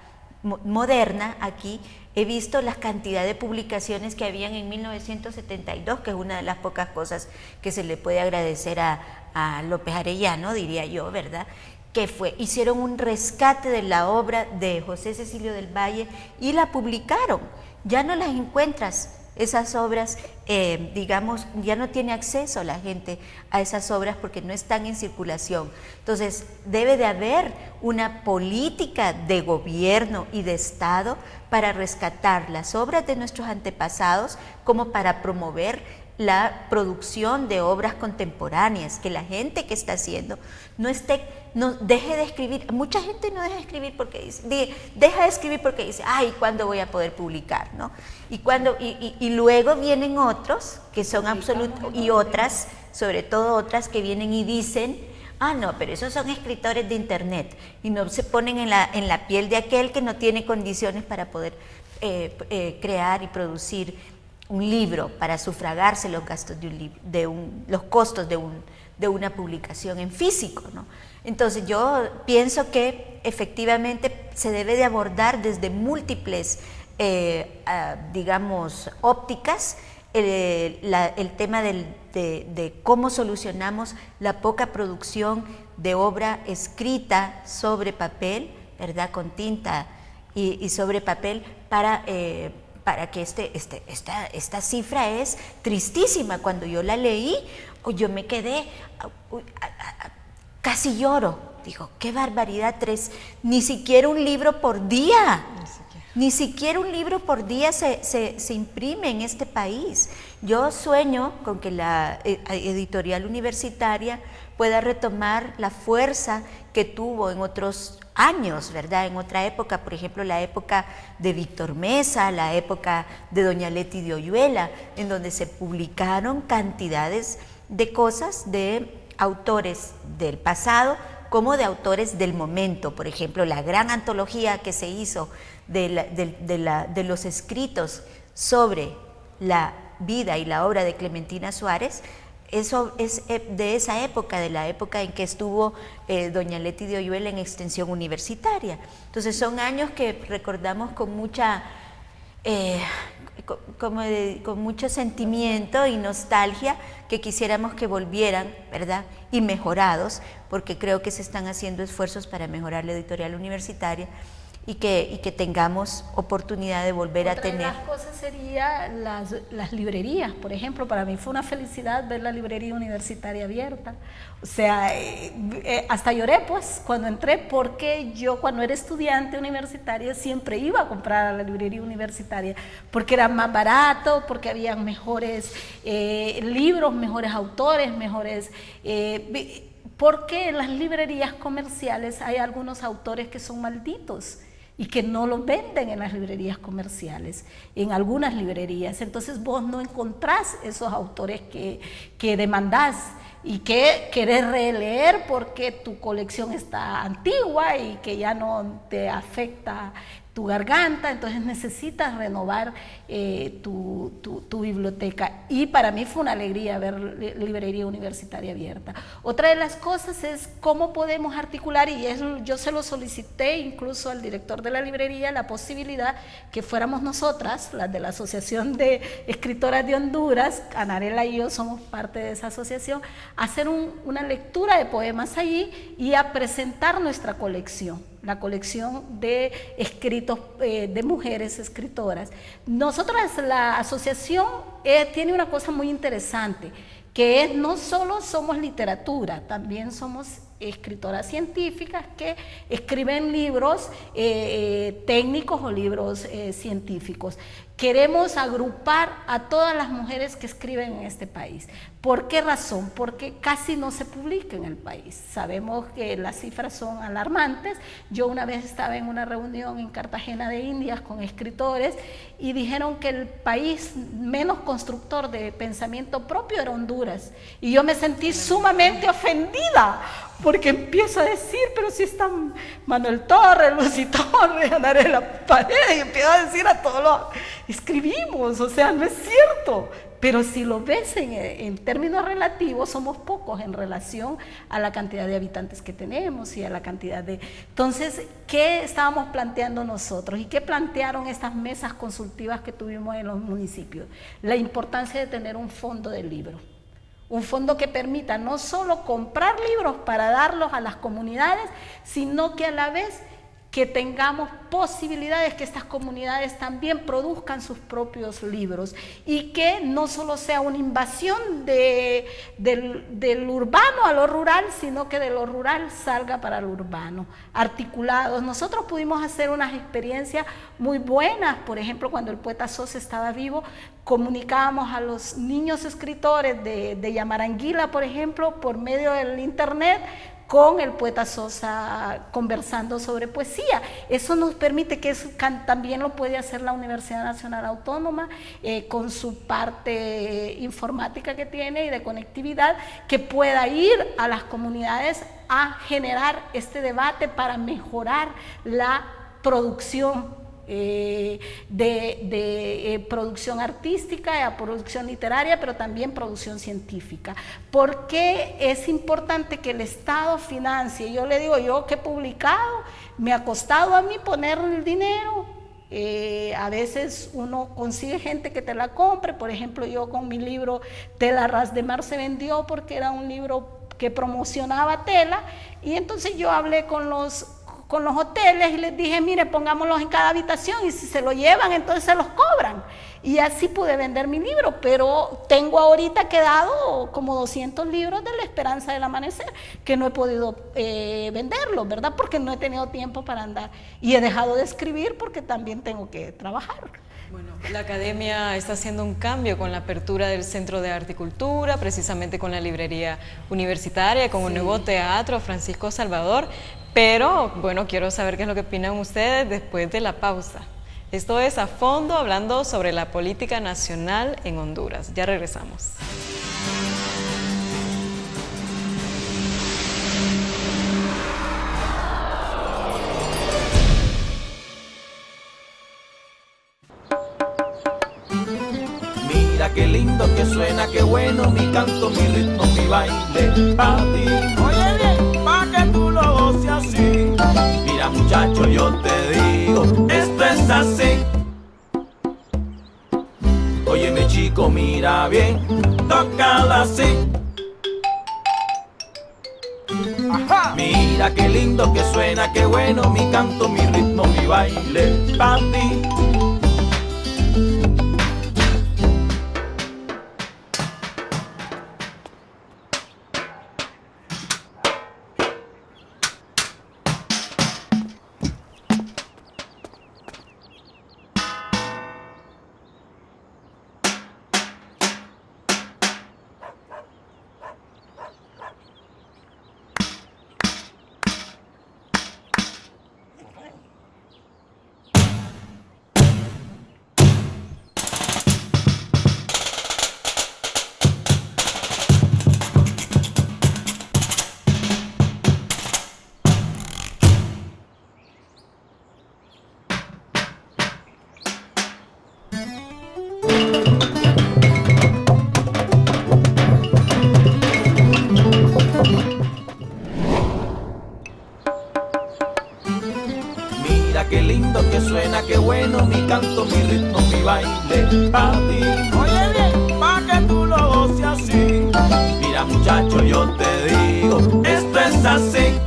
S2: moderna aquí. He visto la cantidad de publicaciones que habían en 1972, que es una de las pocas cosas que se le puede agradecer a López Arellano, diría yo, ¿verdad? Que hicieron un rescate de la obra de José Cecilio del Valle y la publicaron. Ya no las encuentras, esas obras, digamos, ya no tiene acceso la gente a esas obras porque no están en circulación. Entonces, debe de haber una política de gobierno y de Estado para rescatar las obras de nuestros antepasados, como para promover la producción de obras contemporáneas, que la gente que está haciendo no deje de escribir. Mucha gente no deja de escribir porque deja de escribir porque dice, ay, ¿cuándo voy a poder publicar? ¿No? Y luego vienen otros que son absolutos, y otras, sobre todo otras que vienen y dicen, ah, no, pero esos son escritores de internet, y no se ponen en la piel de aquel que no tiene condiciones para poder crear y producir un libro, para sufragarse los gastos de un libro, los costos de una publicación en físico, ¿no? Entonces yo pienso que efectivamente se debe de abordar desde múltiples, digamos, ópticas, el tema de cómo solucionamos la poca producción de obra escrita sobre papel, ¿verdad? Con tinta y sobre papel, para para que esta cifra es tristísima. Cuando yo la leí, yo me quedé, casi lloro. Digo, qué barbaridad, ni siquiera un libro por día. Ni siquiera un libro por día se imprime en este país. Yo sueño con que la editorial universitaria pueda retomar la fuerza que tuvo en otros años, ¿verdad? En otra época, por ejemplo, la época de Víctor Mesa, la época de doña Leti de Oyuela, en donde se publicaron cantidades de cosas de autores del pasado como de autores del momento. Por ejemplo, la gran antología que se hizo de los escritos sobre la vida y la obra de Clementina Suárez, eso es de esa época, de la época en que estuvo doña Leti de Oyuela en extensión universitaria. Entonces son años que recordamos con con mucho sentimiento y nostalgia, que quisiéramos que volvieran, ¿verdad? Y mejorados, porque creo que se están haciendo esfuerzos para mejorar la editorial universitaria y que tengamos oportunidad de volver a tener.
S3: Otra de las cosas sería las librerías. Por ejemplo, para mí fue una felicidad ver la librería universitaria abierta. O sea, hasta lloré pues cuando entré, porque yo cuando era estudiante universitaria siempre iba a comprar a la librería universitaria, porque era más barato, porque había mejores libros, mejores autores, mejores... porque en las librerías comerciales hay algunos autores que son malditos y que no los venden en las librerías comerciales, en algunas librerías. Entonces vos no encontrás esos autores que demandás y que querés releer porque tu colección está antigua y que ya no te afecta tu garganta, entonces necesitas renovar tu biblioteca. Y para mí fue una alegría ver librería universitaria abierta. Otra de las cosas es cómo podemos articular, y yo se lo solicité incluso al director de la librería, la posibilidad que fuéramos nosotras, las de la Asociación de Escritoras de Honduras, Anarela y yo somos parte de esa asociación, a hacer una lectura de poemas allí y a presentar nuestra colección, la colección de escritos de mujeres escritoras. Nosotras, la asociación tiene una cosa muy interesante, que es no solo somos literatura, también somos escritoras científicas que escriben libros técnicos o libros científicos. Queremos agrupar a todas las mujeres que escriben en este país. ¿Por qué razón? Porque casi no se publica en el país. Sabemos que las cifras son alarmantes. Yo una vez estaba en una reunión en Cartagena de Indias con escritores y dijeron que el país menos constructor de pensamiento propio era Honduras. Y yo me sentí sumamente ofendida, porque empiezo a decir, pero si están Manuel Torres, Lucy Torres, Anarela Paredes, y empiezo a decir a todos los... Escribimos, o sea, no es cierto. Pero si lo ves en términos relativos, somos pocos en relación a la cantidad de habitantes que tenemos y a la cantidad de... Entonces, ¿qué estábamos planteando nosotros? ¿Y qué plantearon estas mesas consultivas que tuvimos en los municipios? La importancia de tener un fondo de libro. Un fondo que permita no solo comprar libros para darlos a las comunidades, sino que a la vez que tengamos posibilidades que estas comunidades también produzcan sus propios libros y que no solo sea una invasión del urbano a lo rural, sino que de lo rural salga para lo urbano, articulados. Nosotros pudimos hacer unas experiencias muy buenas, por ejemplo, cuando el poeta Sosa estaba vivo, comunicábamos a los niños escritores de Yamaranguila, por ejemplo, por medio del internet, con el poeta Sosa conversando sobre poesía. Eso nos permite que eso también lo puede hacer la Universidad Nacional Autónoma con su parte informática que tiene y de conectividad, que pueda ir a las comunidades a generar este debate para mejorar la producción producción artística, a producción literaria, pero también producción científica. Porque es importante que el Estado financie. Yo le digo, yo que he publicado, me ha costado a mí poner el dinero. A veces uno consigue gente que te la compre. Por ejemplo, yo con mi libro Tela Ras de Mar se vendió porque era un libro que promocionaba tela, y entonces yo hablé con con los hoteles y les dije, mire, pongámoslos en cada habitación y si se lo llevan, entonces se los cobran. Y así pude vender mi libro, pero tengo ahorita quedado como 200 libros de La Esperanza del Amanecer, que no he podido venderlos, ¿verdad? Porque no he tenido tiempo para andar. Y he dejado de escribir porque también tengo que trabajar.
S1: Bueno, la academia está haciendo un cambio con la apertura del Centro de Arte y Cultura, precisamente con la librería universitaria, con un nuevo teatro, Francisco Salvador, pero bueno, quiero saber qué es lo que opinan ustedes después de la pausa. Esto es A Fondo, hablando sobre la política nacional en Honduras. Ya regresamos.
S7: Mira qué lindo que suena, qué bueno mi canto, mi ritmo, mi baile pa' ti. Oye bien, pa' que tú lo goces así. Mira muchacho, yo te digo, esto es así. Óyeme chico, mira bien, tócala así. Ajá. Mira qué lindo que suena, qué bueno mi canto, mi ritmo, mi baile pa' ti. Qué lindo que suena, qué bueno mi canto, mi ritmo, mi baile pa' ti. Oye bien, pa' que tú lo goces así. Mira muchacho, yo te digo, esto es así.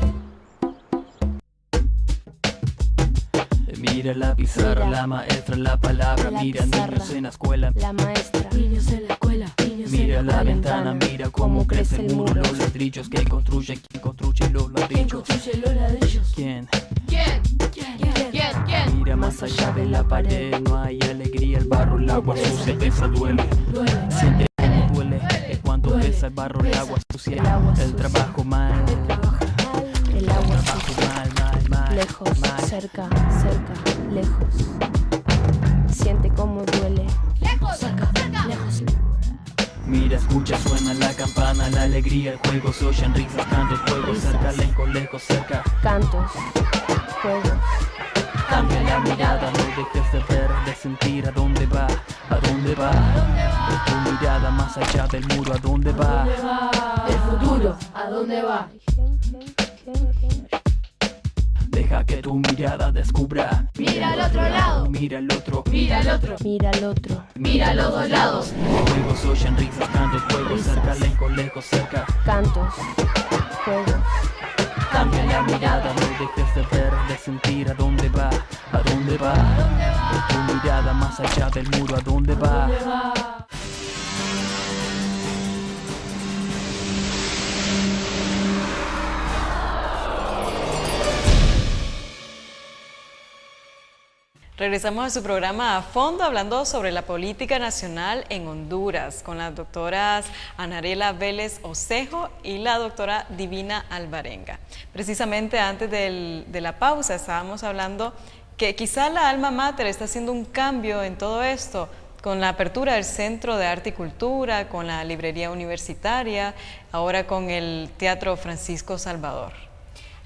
S8: Mira la pizarra, mira la maestra, la palabra, mira pizarra, niños en la escuela,
S9: la maestra, niños en la escuela, niños
S8: mira
S9: en
S8: la ventana, mira cómo crece el muro, los ladrillos que construyen, ¿quién construye los ladrillos?
S9: ¿Quién construye los ladrillos?
S8: ¿Quién?
S9: ¿Quién?
S8: Mira más allá de la pared, no hay alegría, el barro, el agua sucia, pesa, duele. Siente como duele, es cuando pesa el barro, el agua sucia, el trabajo mal,
S9: el agua
S8: sucia, mal,
S9: lejos,
S8: mal.
S9: cerca, lejos. Siente como duele. Lejos, cerca, lejos.
S8: Mira, escucha, suena la campana, la alegría, el juego, se oyen risas, cantos, fuego, cerca, lejos, cerca.
S9: Cantos, juegos.
S8: Cambia la mirada, no dejes de ver, de sentir a dónde va, a dónde va. Tu mirada más allá del muro, a dónde va.
S9: El futuro, a dónde va.
S8: Deja que tu mirada descubra.
S9: Mira al otro lado.
S8: Mira al otro.
S9: Mira al otro. Mira al otro. Mira a los dos lados.
S8: Juegos, oyen risas, cantos, fuegos, cerca, lejos, cerca.
S9: Cantos, juegos.
S8: Cambia la mirada, no dejes de ver, de sentir a dónde va, a dónde va. Tu mirada más allá del muro, a dónde va.
S1: Regresamos a su programa A Fondo, hablando sobre la política nacional en Honduras, con las doctoras Anarela Vélez Osejo y la doctora Divina Alvarenga. Precisamente antes de la pausa estábamos hablando que quizá la alma mater está haciendo un cambio en todo esto, con la apertura del Centro de Arte y Cultura, con la librería universitaria, ahora con el Teatro Francisco Salvador.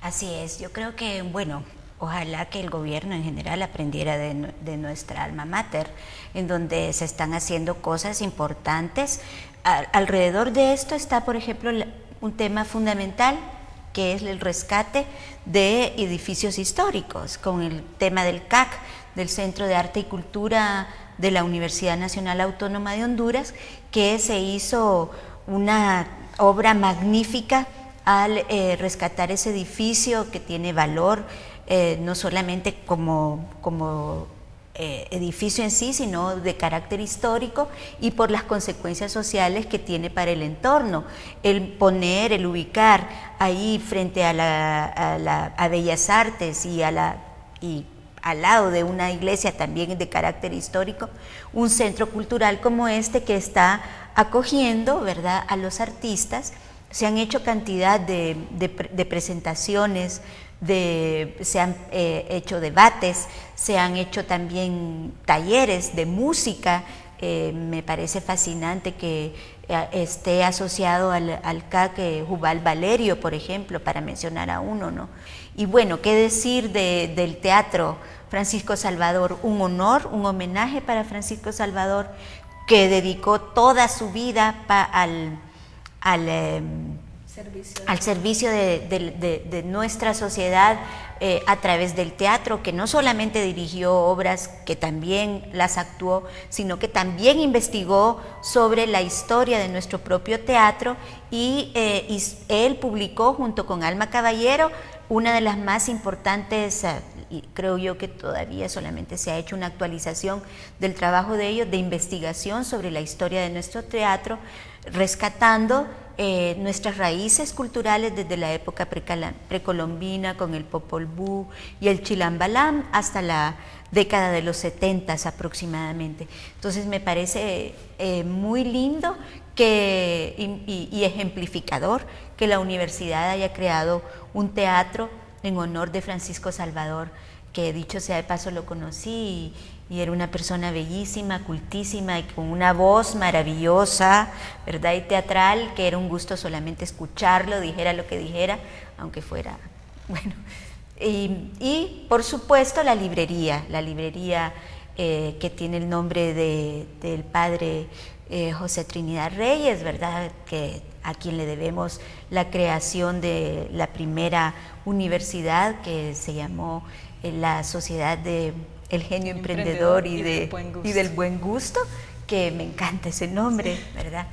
S2: Así es, yo creo que, bueno, ojalá que el gobierno en general aprendiera de nuestra alma mater, en donde se están haciendo cosas importantes. Alrededor de esto está, por ejemplo, un tema fundamental, que es el rescate de edificios históricos, con el tema del CAC, del Centro de Arte y Cultura de la Universidad Nacional Autónoma de Honduras, que se hizo una obra magnífica al rescatar ese edificio que tiene valor no solamente como edificio en sí, sino de carácter histórico y por las consecuencias sociales que tiene para el entorno. El ubicar ahí frente a Bellas Artes y al lado de una iglesia también de carácter histórico, un centro cultural como este que está acogiendo, ¿verdad?, a los artistas. Se han hecho cantidad de presentaciones, se han hecho debates, se han hecho también talleres de música. Me parece fascinante que esté asociado al CAC Jubal Valerio, por ejemplo, para mencionar a uno, ¿no? Y bueno, qué decir del Teatro Francisco Salvador, un honor, un homenaje para Francisco Salvador, que dedicó toda su vida al servicio de nuestra sociedad a través del teatro, que no solamente dirigió obras, que también las actuó, sino que también investigó sobre la historia de nuestro propio teatro y él publicó junto con Alma Caballero una de las más importantes, y creo yo que todavía solamente se ha hecho una actualización del trabajo de ellos, de investigación sobre la historia de nuestro teatro, rescatando nuestras raíces culturales desde la época precolombina con el Popol Vuh y el Chilambalam hasta la década de los 70 aproximadamente. Entonces me parece muy lindo y ejemplificador que la universidad haya creado un teatro en honor de Francisco Salvador, que dicho sea de paso lo conocí y era una persona bellísima, cultísima y con una voz maravillosa, ¿verdad?, y teatral, que era un gusto solamente escucharlo, dijera lo que dijera, aunque fuera, bueno. Y por supuesto la librería que tiene el nombre del padre José Trinidad Reyes, ¿verdad?, a quien le debemos la creación de la primera universidad que se llamó la Sociedad del Genio Emprendedor y del Buen Gusto, que me encanta ese nombre, ¿verdad?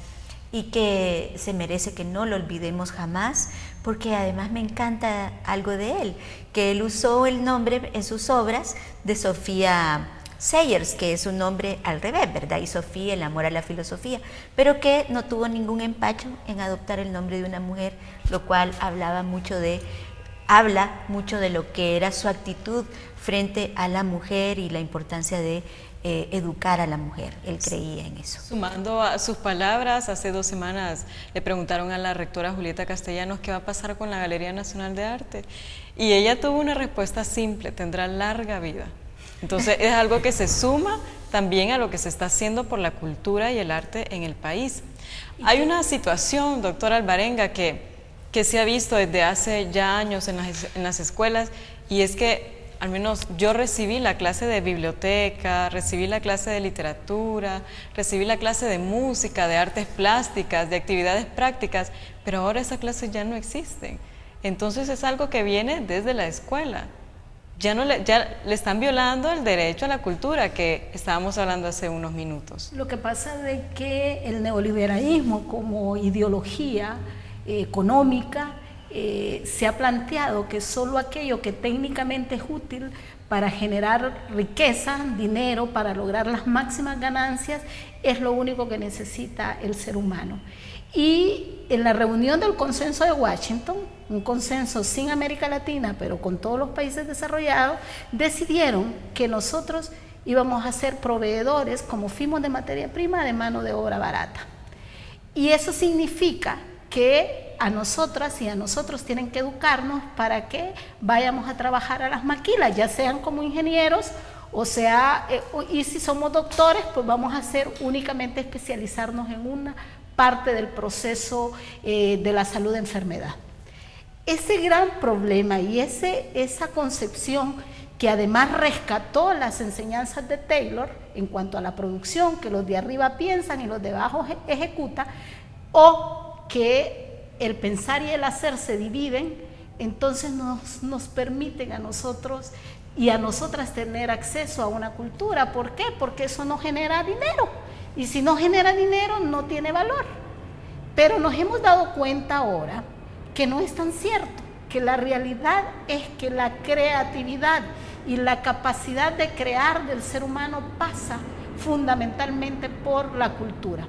S2: Y que se merece que no lo olvidemos jamás, porque además me encanta algo de él, que él usó el nombre en sus obras de Sofía Sayers, que es un nombre al revés, ¿verdad? Y Sofía, el amor a la filosofía, pero que no tuvo ningún empacho en adoptar el nombre de una mujer, lo cual habla mucho de lo que era su actitud frente a la mujer y la importancia de educar a la mujer. Él creía en eso.
S1: Sumando a sus palabras, hace 2 semanas le preguntaron a la rectora Julieta Castellanos qué va a pasar con la Galería Nacional de Arte, y ella tuvo una respuesta simple: tendrá larga vida. Entonces es algo que se suma también a lo que se está haciendo por la cultura y el arte en el país. Hay una situación, doctora Alvarenga, que se ha visto desde hace ya años en las escuelas, y es que al menos yo recibí la clase de biblioteca, recibí la clase de literatura, recibí la clase de música, de artes plásticas, de actividades prácticas, pero ahora esas clases ya no existen. Entonces es algo que viene desde la escuela. Ya le están violando el derecho a la cultura que estábamos hablando hace unos minutos.
S3: Lo que pasa es que el neoliberalismo como ideología económica se ha planteado que solo aquello que técnicamente es útil para generar riqueza, dinero, para lograr las máximas ganancias, es lo único que necesita el ser humano. Y en la reunión del consenso de Washington, un consenso sin América Latina, pero con todos los países desarrollados, decidieron que nosotros íbamos a ser proveedores, como fuimos, de materia prima, de mano de obra barata. Y eso significa que a nosotras y a nosotros tienen que educarnos para que vayamos a trabajar a las maquilas, ya sean como ingenieros, o sea, y si somos doctores, pues vamos a hacer únicamente especializarnos en una parte del proceso de la salud de enfermedad. Ese gran problema y esa concepción que además rescató las enseñanzas de Taylor en cuanto a la producción, que los de arriba piensan y los de abajo ejecutan, o que el pensar y el hacer se dividen, entonces nos permiten a nosotros y a nosotras tener acceso a una cultura. ¿Por qué? Porque eso no genera dinero. Y si no genera dinero, no tiene valor. Pero nos hemos dado cuenta ahora que no es tan cierto, que la realidad es que la creatividad y la capacidad de crear del ser humano pasa fundamentalmente por la cultura.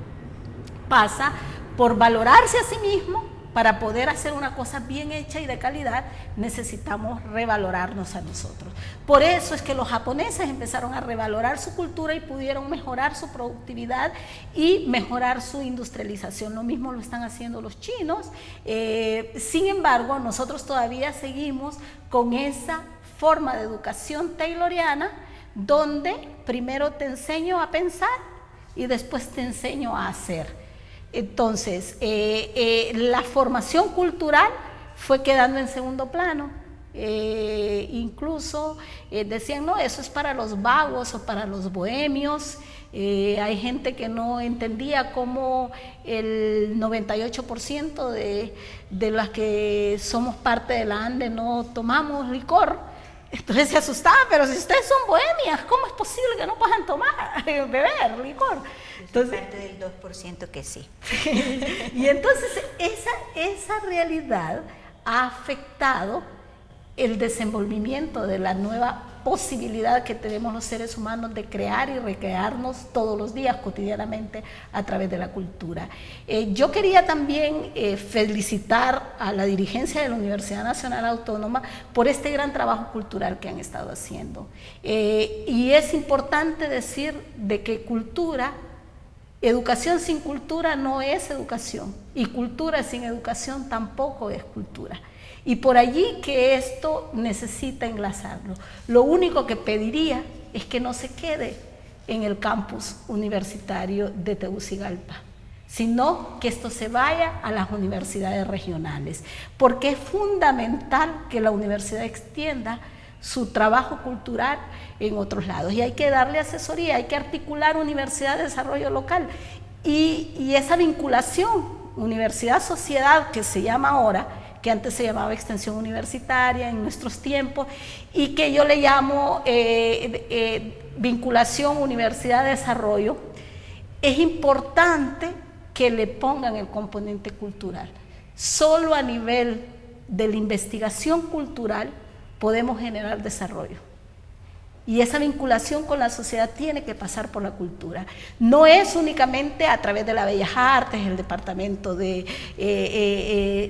S3: Pasa por valorarse a sí mismo. Para poder hacer una cosa bien hecha y de calidad, necesitamos revalorarnos a nosotros. Por eso es que los japoneses empezaron a revalorar su cultura y pudieron mejorar su productividad y mejorar su industrialización. Lo mismo lo están haciendo los chinos. Sin embargo, nosotros todavía seguimos con esa forma de educación tayloriana, donde primero te enseño a pensar y después te enseño a hacer. Entonces, la formación cultural fue quedando en segundo plano. Incluso decían, no, eso es para los vagos o para los bohemios. Hay gente que no entendía cómo el 98% de las que somos parte de la ANDE no tomamos licor. Entonces se asustaban, pero si ustedes son bohemias, ¿cómo es posible que no puedan tomar, beber licor? Entonces,
S2: parte del 2% que sí.
S3: Y entonces esa realidad ha afectado el desenvolvimiento de la nueva posibilidad que tenemos los seres humanos de crear y recrearnos todos los días, cotidianamente, a través de la cultura. Yo quería también felicitar a la dirigencia de la Universidad Nacional Autónoma por este gran trabajo cultural que han estado haciendo. Y es importante decir de que educación sin cultura no es educación, y cultura sin educación tampoco es cultura. Y por allí que esto necesita enlazarlo. Lo único que pediría es que no se quede en el campus universitario de Tegucigalpa, sino que esto se vaya a las universidades regionales, porque es fundamental que la universidad extienda su trabajo cultural en otros lados. Y hay que darle asesoría, hay que articular Universidad de Desarrollo Local. Y esa vinculación, universidad-sociedad, que se llama ahora, que antes se llamaba extensión universitaria en nuestros tiempos, y que yo le llamo vinculación universidad-desarrollo, es importante que le pongan el componente cultural. Solo a nivel de la investigación cultural podemos generar desarrollo. Y esa vinculación con la sociedad tiene que pasar por la cultura. No es únicamente a través de las Bellas Artes, el departamento de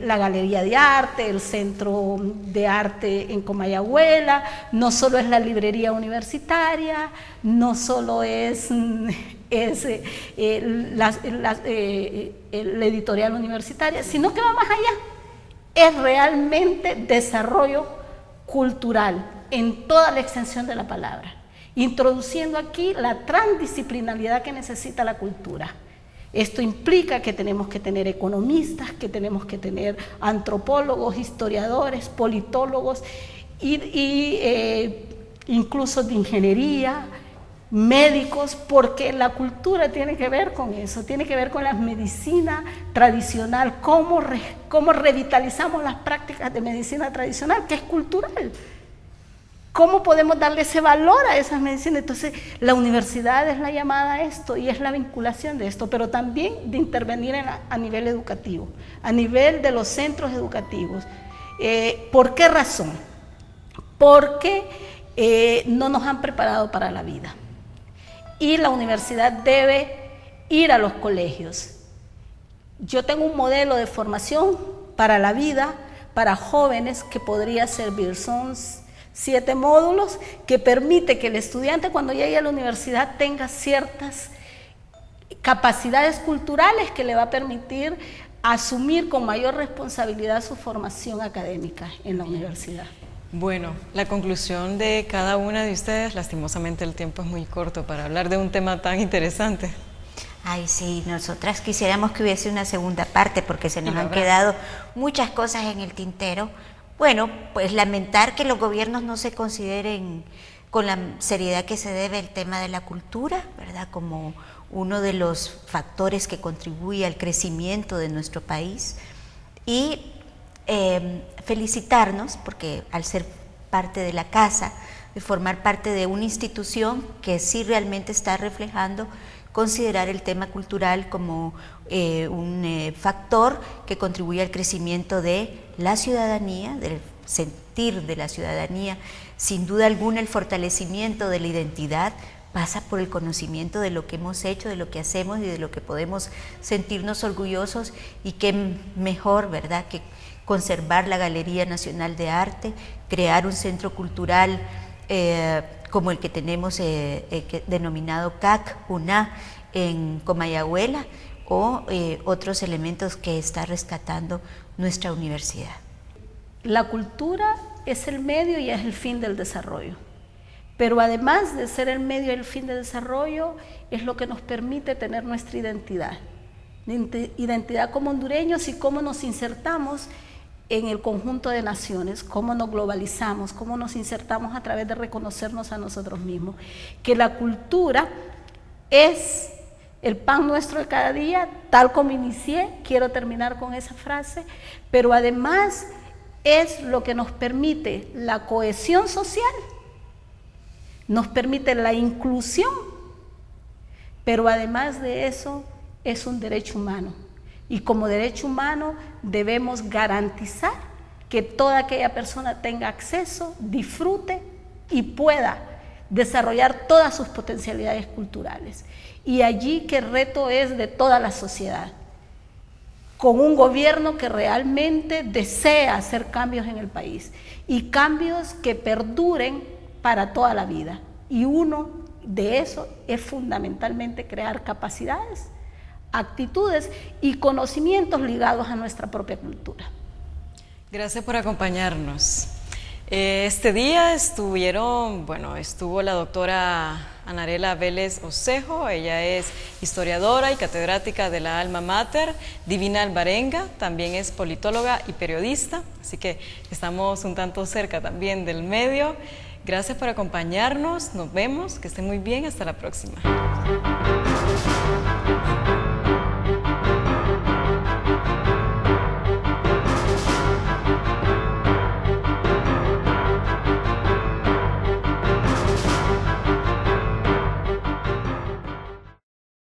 S3: la Galería de Arte, el Centro de Arte en Comayagüela, no solo es la librería universitaria, no solo es la editorial universitaria, sino que va más allá. Es realmente desarrollo cultural en toda la extensión de la palabra, introduciendo aquí la transdisciplinariedad que necesita la cultura. Esto implica que tenemos que tener economistas, que tenemos que tener antropólogos, historiadores, politólogos, incluso de ingeniería, médicos, porque la cultura tiene que ver con eso, tiene que ver con la medicina tradicional, cómo revitalizamos las prácticas de medicina tradicional, que es cultural. ¿Cómo podemos darle ese valor a esas medicinas? Entonces, la universidad es la llamada a esto y es la vinculación de esto, pero también de intervenir a nivel educativo, a nivel de los centros educativos. ¿Por qué razón? Porque no nos han preparado para la vida. Y la universidad debe ir a los colegios. Yo tengo un modelo de formación para la vida, para jóvenes, que podría servir. Son 7 módulos que permite que el estudiante, cuando llegue a la universidad, tenga ciertas capacidades culturales que le va a permitir asumir con mayor responsabilidad su formación académica en la universidad.
S1: Bueno, la conclusión de cada una de ustedes, lastimosamente el tiempo es muy corto para hablar de un tema tan interesante.
S2: Ay, sí, nosotras quisiéramos que hubiese una segunda parte porque se nos han quedado muchas cosas en el tintero. Bueno, pues lamentar que los gobiernos no se consideren con la seriedad que se debe el tema de la cultura, ¿verdad? Como uno de los factores que contribuye al crecimiento de nuestro país. Y felicitarnos porque al ser parte de la casa, de formar parte de una institución que sí realmente está reflejando considerar el tema cultural como un factor que contribuye al crecimiento de la ciudadanía, del sentir de la ciudadanía. Sin duda alguna, el fortalecimiento de la identidad pasa por el conocimiento de lo que hemos hecho, de lo que hacemos y de lo que podemos sentirnos orgullosos, y qué mejor, ¿verdad?, que conservar la Galería Nacional de Arte, crear un centro cultural como el que tenemos denominado CAC-UNA en Comayagüela, o otros elementos que está rescatando nuestra universidad.
S3: La cultura es el medio y es el fin del desarrollo, pero además de ser el medio y el fin del desarrollo, es lo que nos permite tener nuestra identidad como hondureños y cómo nos insertamos en el conjunto de naciones, cómo nos globalizamos, cómo nos insertamos a través de reconocernos a nosotros mismos. Que la cultura es el pan nuestro de cada día, tal como inicié, quiero terminar con esa frase, pero además es lo que nos permite la cohesión social, nos permite la inclusión, pero además de eso es un derecho humano. Y como derecho humano debemos garantizar que toda aquella persona tenga acceso, disfrute y pueda desarrollar todas sus potencialidades culturales. Y allí que el reto es de toda la sociedad, con un gobierno que realmente desea hacer cambios en el país y cambios que perduren para toda la vida. Y uno de eso es fundamentalmente crear capacidades, actitudes y conocimientos ligados a nuestra propia cultura.
S1: Gracias por acompañarnos. Este día estuvo la doctora Anarela Vélez Osejo. Ella es historiadora y catedrática de la Alma Mater. Divina Alvarenga también es politóloga y periodista, así que estamos un tanto cerca también del medio. Gracias por acompañarnos, nos vemos, que estén muy bien, hasta la próxima.